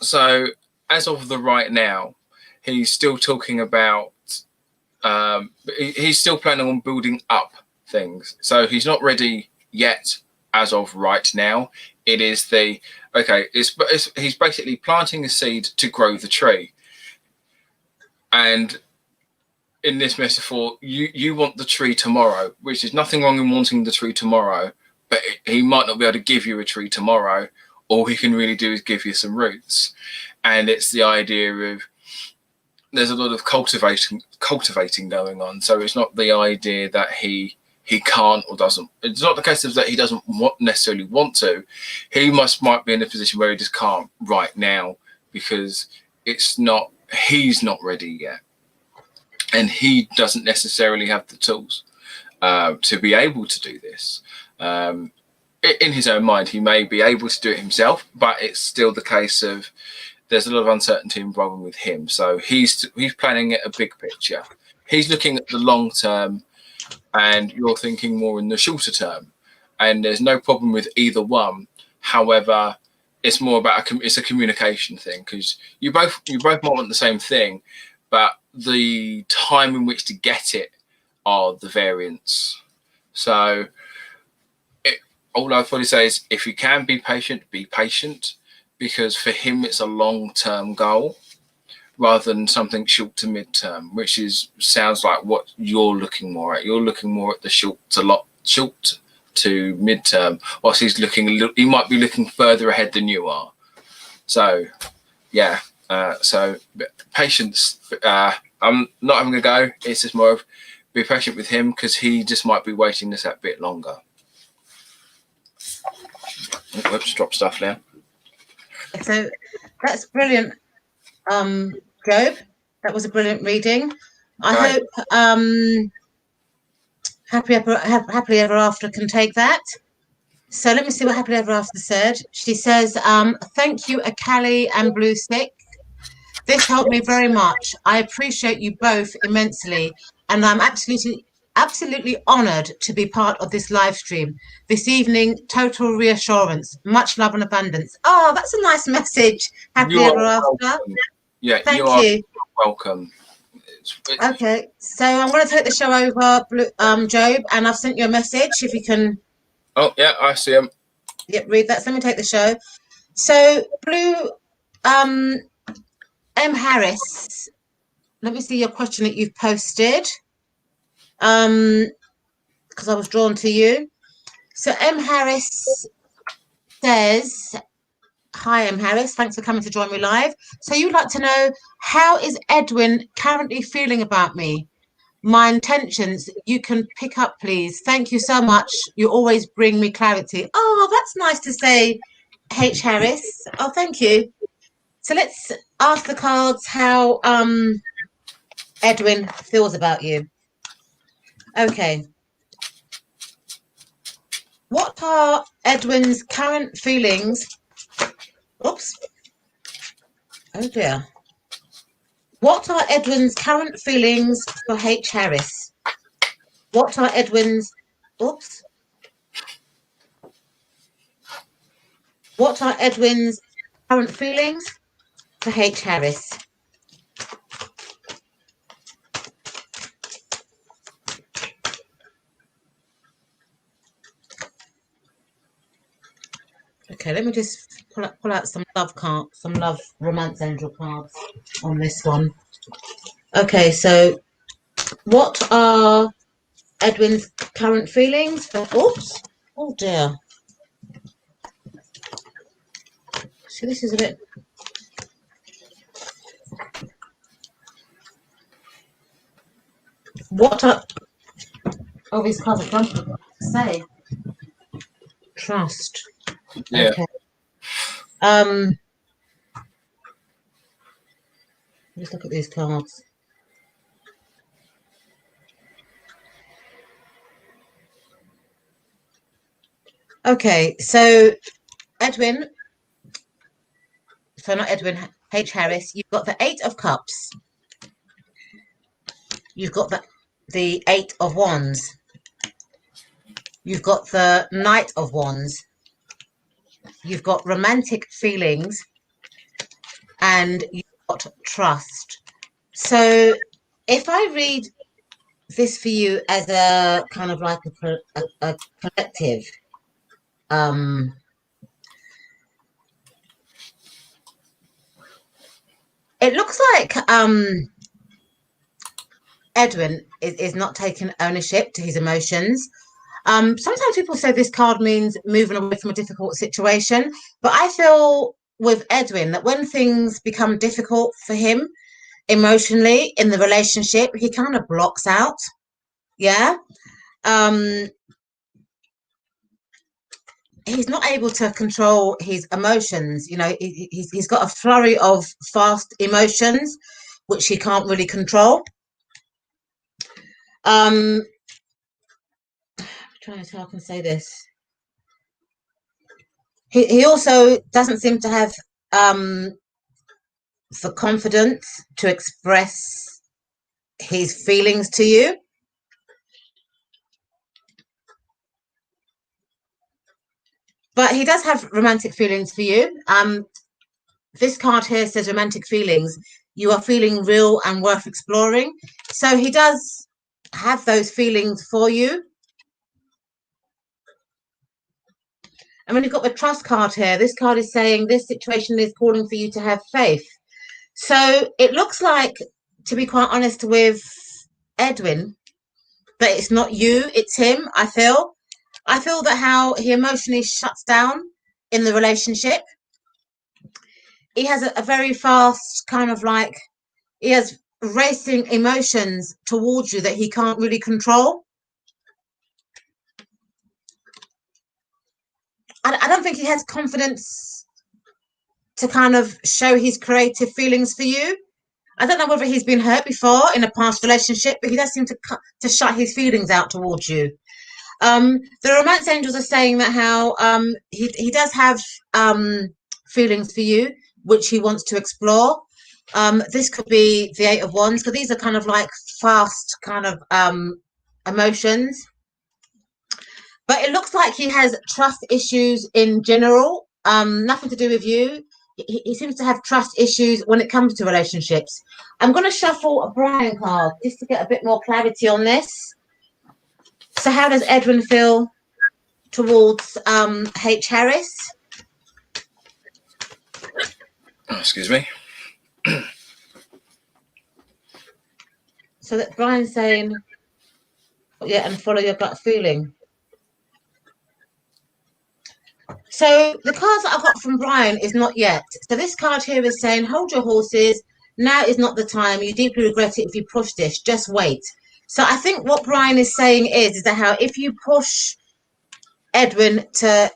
So as of the right now, he's still talking about, he's still planning on building up things. So he's not ready yet as of right now. It is he's basically planting a seed to grow the tree. And in this metaphor, you want the tree tomorrow, which is nothing wrong in wanting the tree tomorrow, but he might not be able to give you a tree tomorrow. All he can really do is give you some roots. And it's the idea of there's a lot of cultivating going on. So it's not the idea that he can't or doesn't. It's not the case of that he doesn't necessarily want to. He might be in a position where he just can't right now because he's not ready yet. And he doesn't necessarily have the tools to be able to do this. In his own mind, he may be able to do it himself, but it's still the case of there's a lot of uncertainty involved with him. So he's planning it a big picture. He's looking at the long term, and you're thinking more in the shorter term. And there's no problem with either one. However, it's more about it's a communication thing because you both might want the same thing, but the time in which to get it are the variants. So all I'd probably say is if you can be patient, because for him it's a long-term goal rather than something short to mid-term, which sounds like what you're looking more at. You're looking more at the short to mid-term, whilst he might be looking further ahead than you are. So yeah, so patience. I'm not having a go. It's just more of be patient with him because he just might be waiting this that bit longer. Whoops, drop stuff now. So that's brilliant, Job. That was a brilliant reading. I hope Happily Ever After can take that. So let me see what Happily Ever After said. She says, thank you, Ikale and Blue Sicx. This helped me very much. I appreciate you both immensely, and I'm absolutely honoured to be part of this live stream this evening. Total reassurance, much love and abundance. Oh, that's a nice message. Happily Ever After. Yeah, thank you. Welcome. Okay, so I'm going to take the show over, Job, and I've sent you a message. If you can. Oh yeah, I see him. Yep, read that. So let me take the show. So Blue, M. Harris, let me see your question that you've posted. Because I was drawn to you. So M. Harris says, hi, M. Harris. Thanks for coming to join me live. So you'd like to know, how is Edwin currently feeling about me? My intentions, you can pick up, please. Thank you so much. You always bring me clarity. Oh, that's nice to say, H. Harris. Oh, thank you. So let's ask the cards how Edwin feels about you. Okay. What are Edwin's current feelings? Oops. Oh dear. What are Edwin's current feelings for H. Harris? What are Edwin's... Oops. What are Edwin's current feelings for H. Harris? Okay, let me just pull out some love cards, some love romance angel cards on this one. Okay, so what are Edwin's current feelings? Oops. Oh dear. So this is a bit. What are these cards are trying to say? Trust. Yeah. Okay. Let's look at these cards. Okay, so Edwin, so not Edwin H. Harris, you've got the Eight of Cups. You've got the Eight of Wands. You've got the Knight of Wands. You've got romantic feelings. And you've got trust. So if I read this for you as a kind of like a collective, it looks like Edwin is not taking ownership to his emotions. Sometimes people say this card means moving away from a difficult situation, but I feel with Edwin that when things become difficult for him emotionally in the relationship, he kind of blocks out. Yeah. He's not able to control his emotions. You know, he's got a flurry of fast emotions, which he can't really control. I'm trying to how I can say this. He also doesn't seem to have the confidence to express his feelings to you. But he does have romantic feelings for you. This card here says romantic feelings. You are feeling real and worth exploring. So he does have those feelings for you. And when you've got the trust card here, this card is saying this situation is calling for you to have faith. So it looks like, to be quite honest with Edwin, that it's not you, it's him, I feel. I feel that how he emotionally shuts down in the relationship. He has a very fast kind of like, he has racing emotions towards you that he can't really control. I don't think he has confidence to kind of show his creative feelings for you. I don't know whether he's been hurt before in a past relationship, but he does seem to shut his feelings out towards you. The romance angels are saying that how he does have feelings for you, which he wants to explore. This could be the Eight of Wands, because these are kind of like fast kind of emotions. But it looks like he has trust issues in general, nothing to do with you. He seems to have trust issues when it comes to relationships. I'm going to shuffle a Brian card just to get a bit more clarity on this. So how does Edwin feel towards H. Harris? Excuse me. So that Brian's saying, yeah, and follow your gut feeling. So the cards that I got from Brian is not yet. So this card here is saying, hold your horses. Now is not the time. You deeply regret it if you push this. Just wait. So I think what Brian is saying is that how if you push Edwin to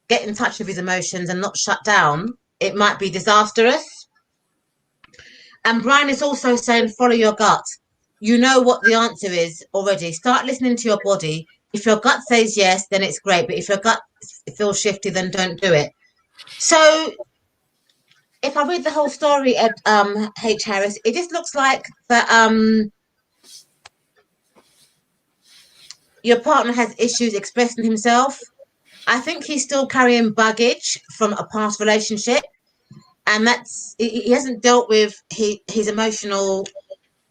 get in touch with his emotions and not shut down, it might be disastrous. And Brian is also saying, follow your gut. You know what the answer is already. Start listening to your body. If your gut says yes, then it's great. But if your gut feels shifty, then don't do it. So if I read the whole story at H. Harris, it just looks like that your partner has issues expressing himself. I think he's still carrying baggage from a past relationship, and he hasn't dealt with his emotional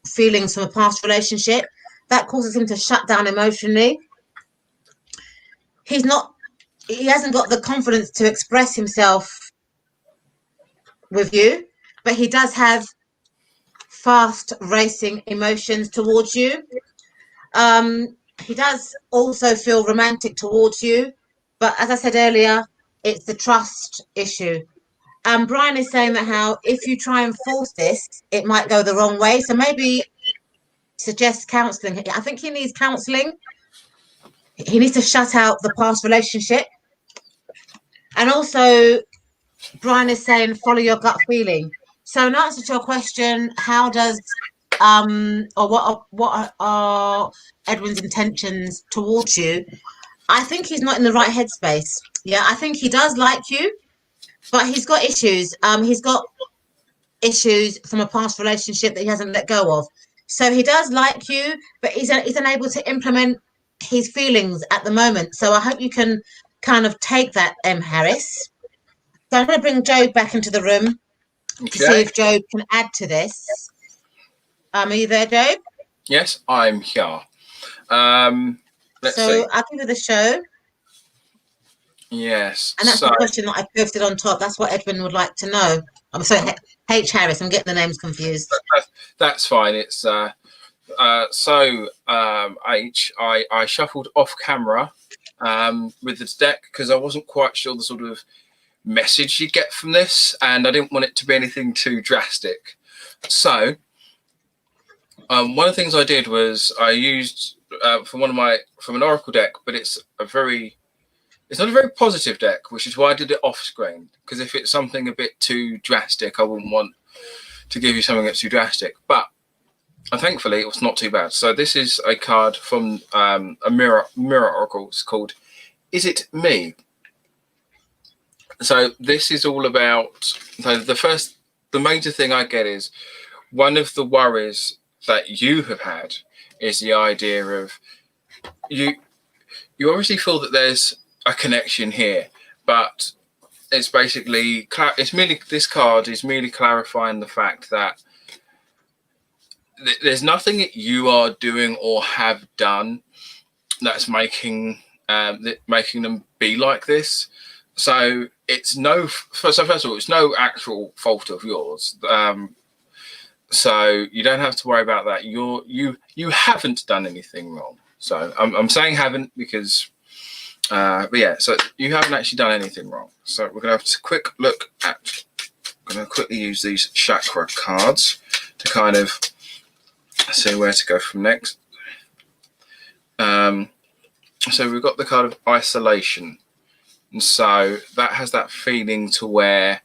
feelings from a past relationship. That causes him to shut down emotionally. He's not he hasn't got the confidence to express himself with you, but he does have fast racing emotions towards you. He does also feel romantic towards you, but as I said earlier, it's the trust issue. Brian is saying that how if you try and force this, it might go the wrong way. So maybe suggest counselling. I think he needs counselling. He needs to shut out the past relationship. And also, Brian is saying follow your gut feeling. So in answer to your question, how does or what are Edwin's intentions towards you? I think he's not in the right headspace. Yeah, I think he does like you, but he's got issues. He's got issues from a past relationship that he hasn't let go of. So he does like you, but he's unable to implement his feelings at the moment. So I hope you can kind of take that, Harris. So I'm going to bring Job back into the room to see if Job can add to this. Are you there, Job? Yes, I'm here. Let's see. I'll give you the show. Yes. And that's the question that I posted on top. That's what Edwin would like to know. I'm sorry, H. Harris. I'm getting the names confused. That's fine. It's H. I shuffled off camera with this deck because I wasn't quite sure the sort of message you get from this, and I didn't want it to be anything too drastic. So one of the things I did was I used from an Oracle deck, but it's not a very positive deck, which is why I did it off screen, because if it's something a bit too drastic, I wouldn't want to give you something that's too drastic. But thankfully, it was not too bad. So this is a card from a mirror Oracle. It's called Is It Me? So this is all about, the major thing I get is one of the worries that you have had is the idea of you obviously feel that there's a connection here, but it's basically, this card is merely clarifying the fact that there's nothing that you are doing or have done that's making them be like this. So it's first of all, it's no actual fault of yours. So you don't have to worry about that. You haven't done anything wrong. So I'm saying haven't because, but yeah, so you haven't actually done anything wrong. So we're gonna have to quick look at. I'm gonna quickly use these chakra cards to kind of see where to go from next. So we've got the card of isolation. And so that has that feeling to where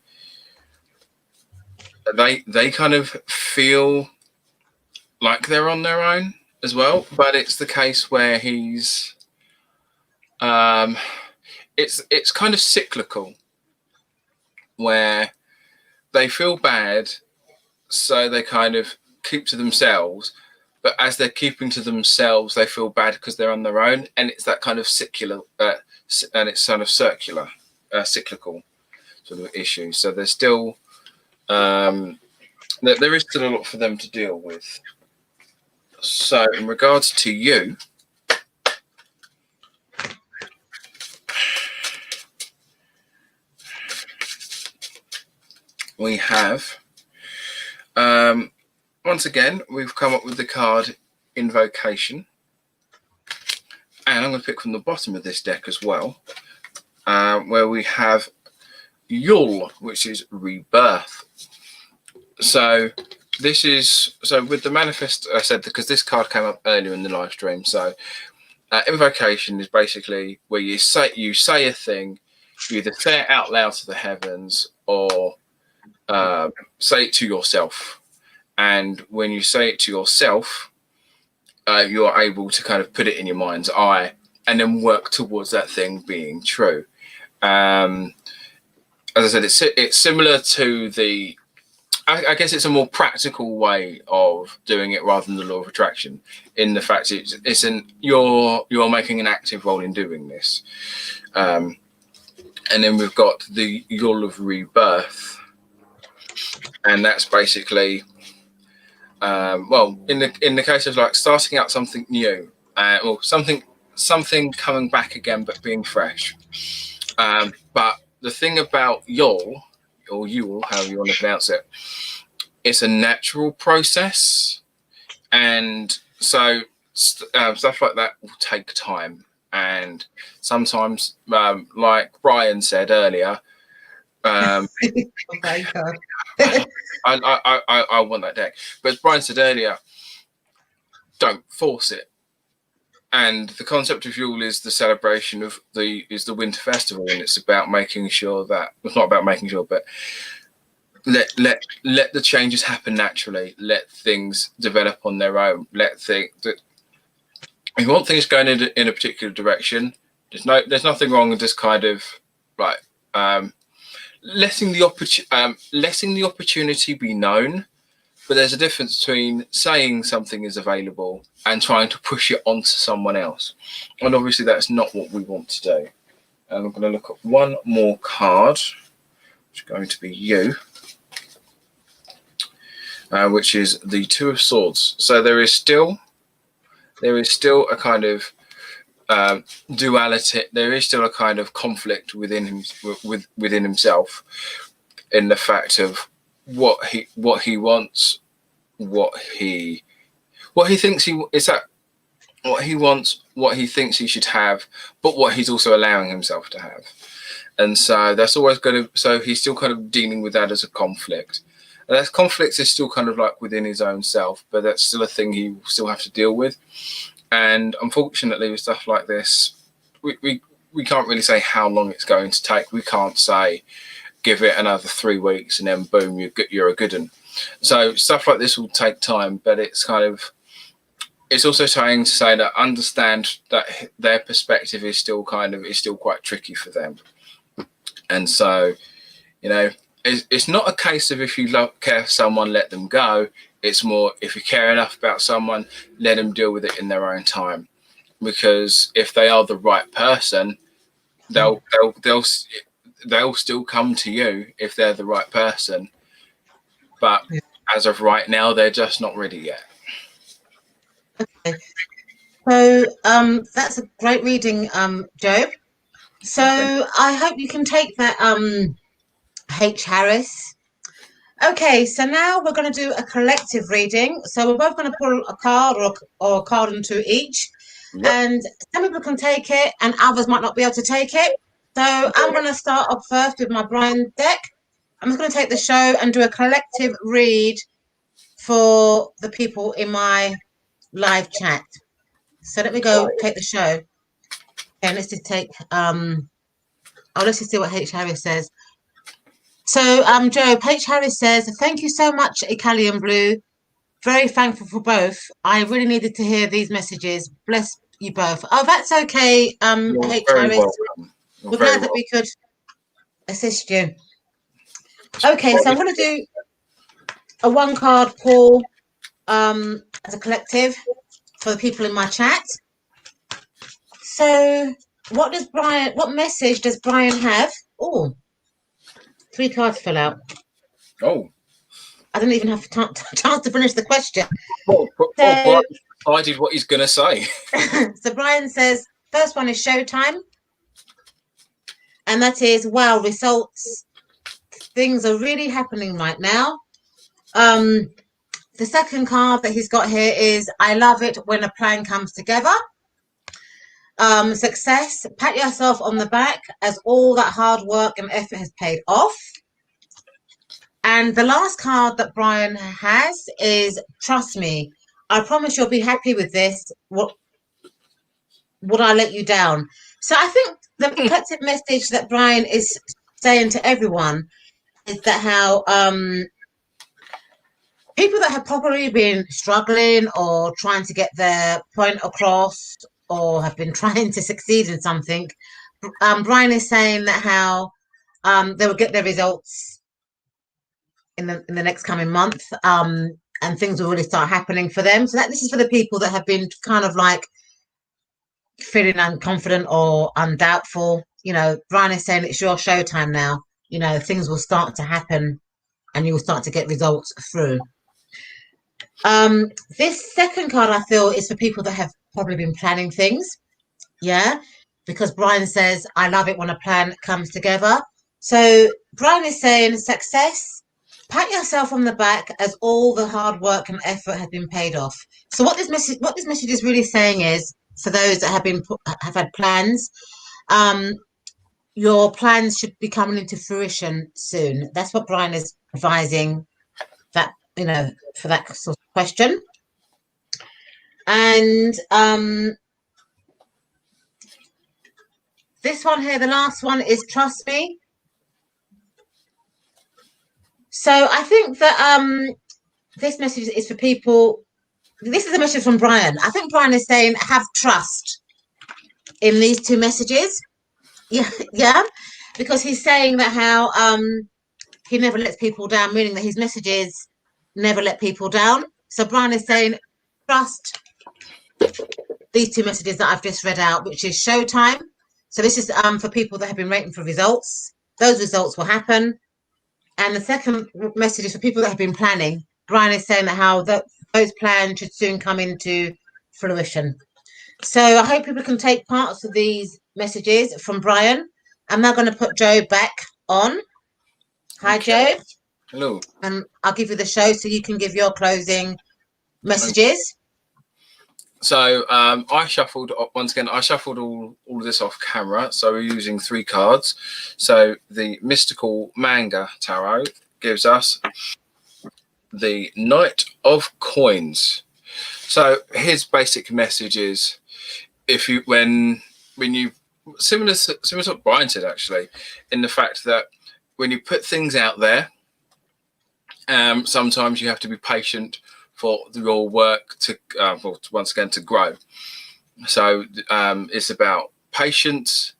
they kind of feel like they're on their own as well. But it's the case where he's it's kind of cyclical, where they feel bad, so they kind of keep to themselves. But as they're keeping to themselves, they feel bad because they're on their own, and it's that kind of cyclical sort of issue. So there's still there is still a lot for them to deal with. So in regards to you, we have once again, we've come up with the card Invocation. And I'm going to pick from the bottom of this deck as well, where we have Yule, which is Rebirth. So this is, with the manifest, I said, because this card came up earlier in the live stream. So Invocation is basically where you say a thing, you either say it out loud to the heavens or say it to yourself. And when you say it to yourself, you're able to kind of put it in your mind's eye and then work towards that thing being true. As I said, it's similar to the, I guess it's a more practical way of doing it rather than the law of attraction, in the fact you're making an active role in doing this. And then we've got the Yule of Rebirth, and that's basically, well, in the case of like starting out something new, or something coming back again but being fresh. But the thing about y'all, or you, however you want to pronounce it, it's a natural process, and so stuff like that will take time. And sometimes, like Brian said earlier, Oh my God. I want that deck. But as Brian said earlier, don't force it. And the concept of Yule is the celebration of the winter festival, and it's about making sure that it's not about making sure, but let the changes happen naturally. Let things develop on their own. If you want things going in a particular direction, there's nothing wrong with this kind of like letting the opportunity be known. But there's a difference between saying something is available and trying to push it onto someone else. And obviously that's not what we want to do. And I'm going to look at one more card, which is going to be you, which is the Two of Swords. So there is still a kind of duality. There is still a kind of conflict within himself, in the fact of what he wants, what he thinks what he wants, what he thinks he should have, but what he's also allowing himself to have. And so that's always so he's still kind of dealing with that as a conflict. And that conflict is still kind of like within his own self, but that's still a thing he will still have to deal with. And unfortunately with stuff like this, we can't really say how long it's going to take. We can't say give it another 3 weeks and then boom, you're a good one. So stuff like this will take time, but it's also trying to say that understand that their perspective is still quite tricky for them. And so, it's not a case of if you care for someone, let them go. It's more if you care enough about someone, let them deal with it in their own time. Because if they are the right person, they'll still come to you if they're the right person. But as of right now, they're just not ready yet. Okay. So that's a great reading, Job. So I hope you can take that, H. Harris. Okay, so now we're going to do a collective reading. So we're both going to pull a card or a card into each. Yep. And some people can take it and others might not be able to take it. So I'm going to start off first with my Brian deck. I'm just going to take the show and do a collective read for the people in my live chat. So let me go take the show. And let's just take let's just see what H. Harris says. So Job, H. Harris says, thank you so much, Ikale and Blue. Very thankful for both. I really needed to hear these messages. Bless you both. Oh, that's okay, H. Harris. We're glad that we could assist you. Okay, so I'm going to do a one card pull as a collective for the people in my chat. So what message does Brian have? Oh, 3 cards fell out. Oh. I didn't even have a chance to finish the question. Brian decided what he's going to say. So Brian says, first one is showtime. And that is, wow, results. Things are really happening right now. The second card that he's got here is, I love it when a plan comes together. Success, pat yourself on the back as all that hard work and effort has paid off. And the last card that Brian has is, trust me, I promise you'll be happy with this. Would I let you down? So I think the collective message that Brian is saying to everyone is that how people that have probably been struggling or trying to get their point across or have been trying to succeed in something, Brian is saying that how they will get their results in the next coming month, and things will really start happening for them. So this is for the people that have been kind of like feeling unconfident or undoubtful. Brian is saying it's your showtime now. Things will start to happen and you will start to get results through. This second card I feel is for people that have probably been planning things. Yeah. because Brian says, I love it when a plan comes together. So Brian is saying success, pat yourself on the back as all the hard work and effort has been paid off. So what this message is really saying is, for those that have had plans, your plans should be coming into fruition soon. That's what Brian is advising, that, for that sort of question. And this one here, the last one, is trust me. So I think that this message is for people. This is a message from Brian. I think Brian is saying have trust in these two messages. Yeah, because he's saying that how he never lets people down, meaning that his messages never let people down. So Brian is saying trust these two messages that I've just read out, which is showtime. So this is for people that have been waiting for results. Those results will happen. And the second message is for people that have been planning. Brian is saying that how those plans should soon come into fruition. So I hope people can take parts of these messages from Brian. I'm now going to put Job back on. Hi, Okay. Job. Hello. And I'll give you the show so you can give your closing messages. So I shuffled, once again, I shuffled all of this off camera. So we're using 3 cards. So the Mystical Manga Tarot gives us the Knight of Coins. So his basic message is, if you, when you, similar to what Brian said, actually, in the fact that when you put things out there, sometimes you have to be patient for your work to, once again, to grow. So it's about patience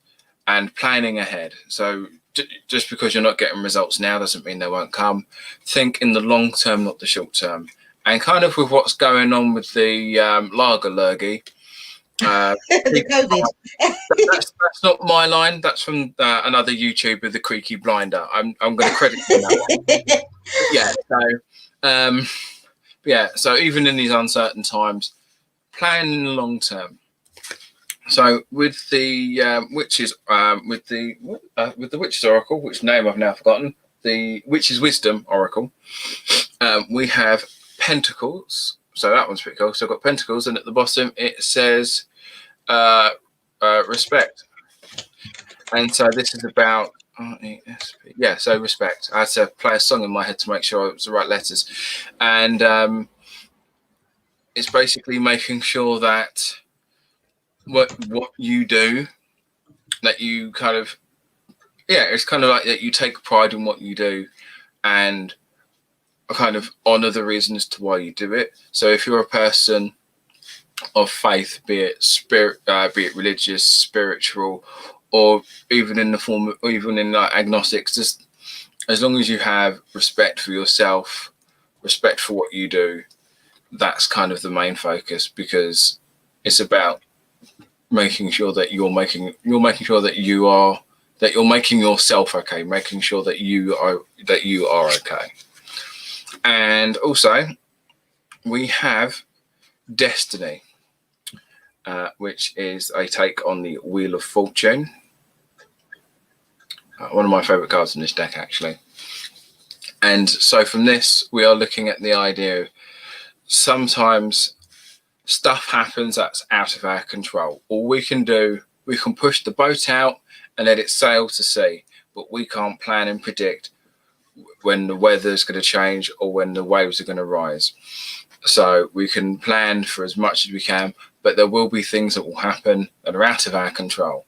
and planning ahead. So just because you're not getting results now doesn't mean they won't come. Think in the long term, not the short term. And kind of with what's going on with the lager lurgy. The COVID. That's not my line. That's from another YouTuber, the Creaky Blinder. I'm going to credit him that one. Yeah. So yeah. So even in these uncertain times, plan in the long term. So with the witches, with the Witches Oracle, which name I've now forgotten, the Witches Wisdom Oracle, we have Pentacles. So that one's pretty cool. So I've got Pentacles, and at the bottom it says respect. And so this is about R-E-S-P. Yeah, so respect. I had to play a song in my head to make sure it was the right letters, and it's basically making sure that what you do, that you kind of, it's kind of like that you take pride in what you do and kind of honor the reasons to why you do it. So if you're a person of faith, be it spirit, be it religious, spiritual, or even in the form of, or even in like agnostics, just as long as you have respect for yourself, respect for what you do, that's kind of the main focus, because it's about making sure that you're making sure that you're making yourself okay, making sure that you are okay. And also we have Destiny, which is a take on the Wheel of Fortune. One of my favorite cards in this deck, actually. And so from this, we are looking at the idea of sometimes stuff happens that's out of our control. All we can do, we can push the boat out and let it sail to sea, but we can't plan and predict when the weather's going to change or when the waves are going to rise. So we can plan for as much as we can, but there will be things that will happen that are out of our control.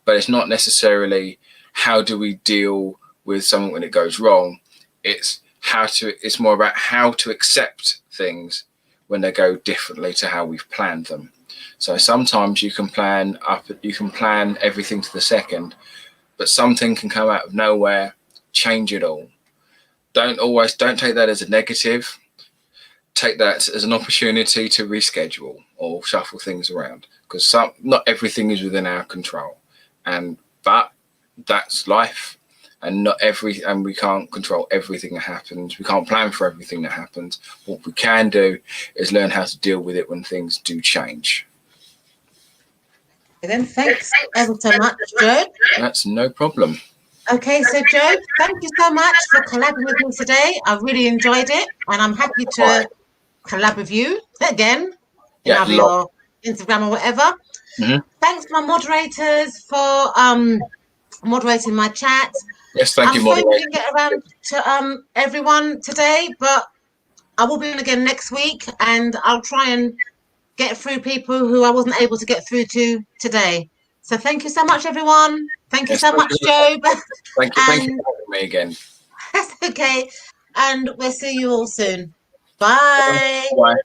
But it's not necessarily how do we deal with something when it goes wrong. It's more about how to accept things when they go differently to how we've planned them. So sometimes you can plan everything to the second, but something can come out of nowhere, change it all. Don't take that as a negative. Take that as an opportunity to reschedule or shuffle things around, because not everything is within our control, but that's life. And we can't control everything that happens. We can't plan for everything that happens. What we can do is learn how to deal with it when things do change. Then thanks ever so much, Joe. That's no problem. Okay, so Joe, thank you so much for collabing with me today. I really enjoyed it, and I'm happy to collab with you again in either your Instagram or whatever. Thanks my moderators for moderating my chat. Yes, thank you, I'm sorry we moderator. didn't get around to everyone today, but I will be in again next week, and I'll try and get through people who I wasn't able to get through to today. So thank you so much, everyone. Thank you so much, Job. Thank you for having me again. That's okay. And we'll see you all soon. Bye. Bye.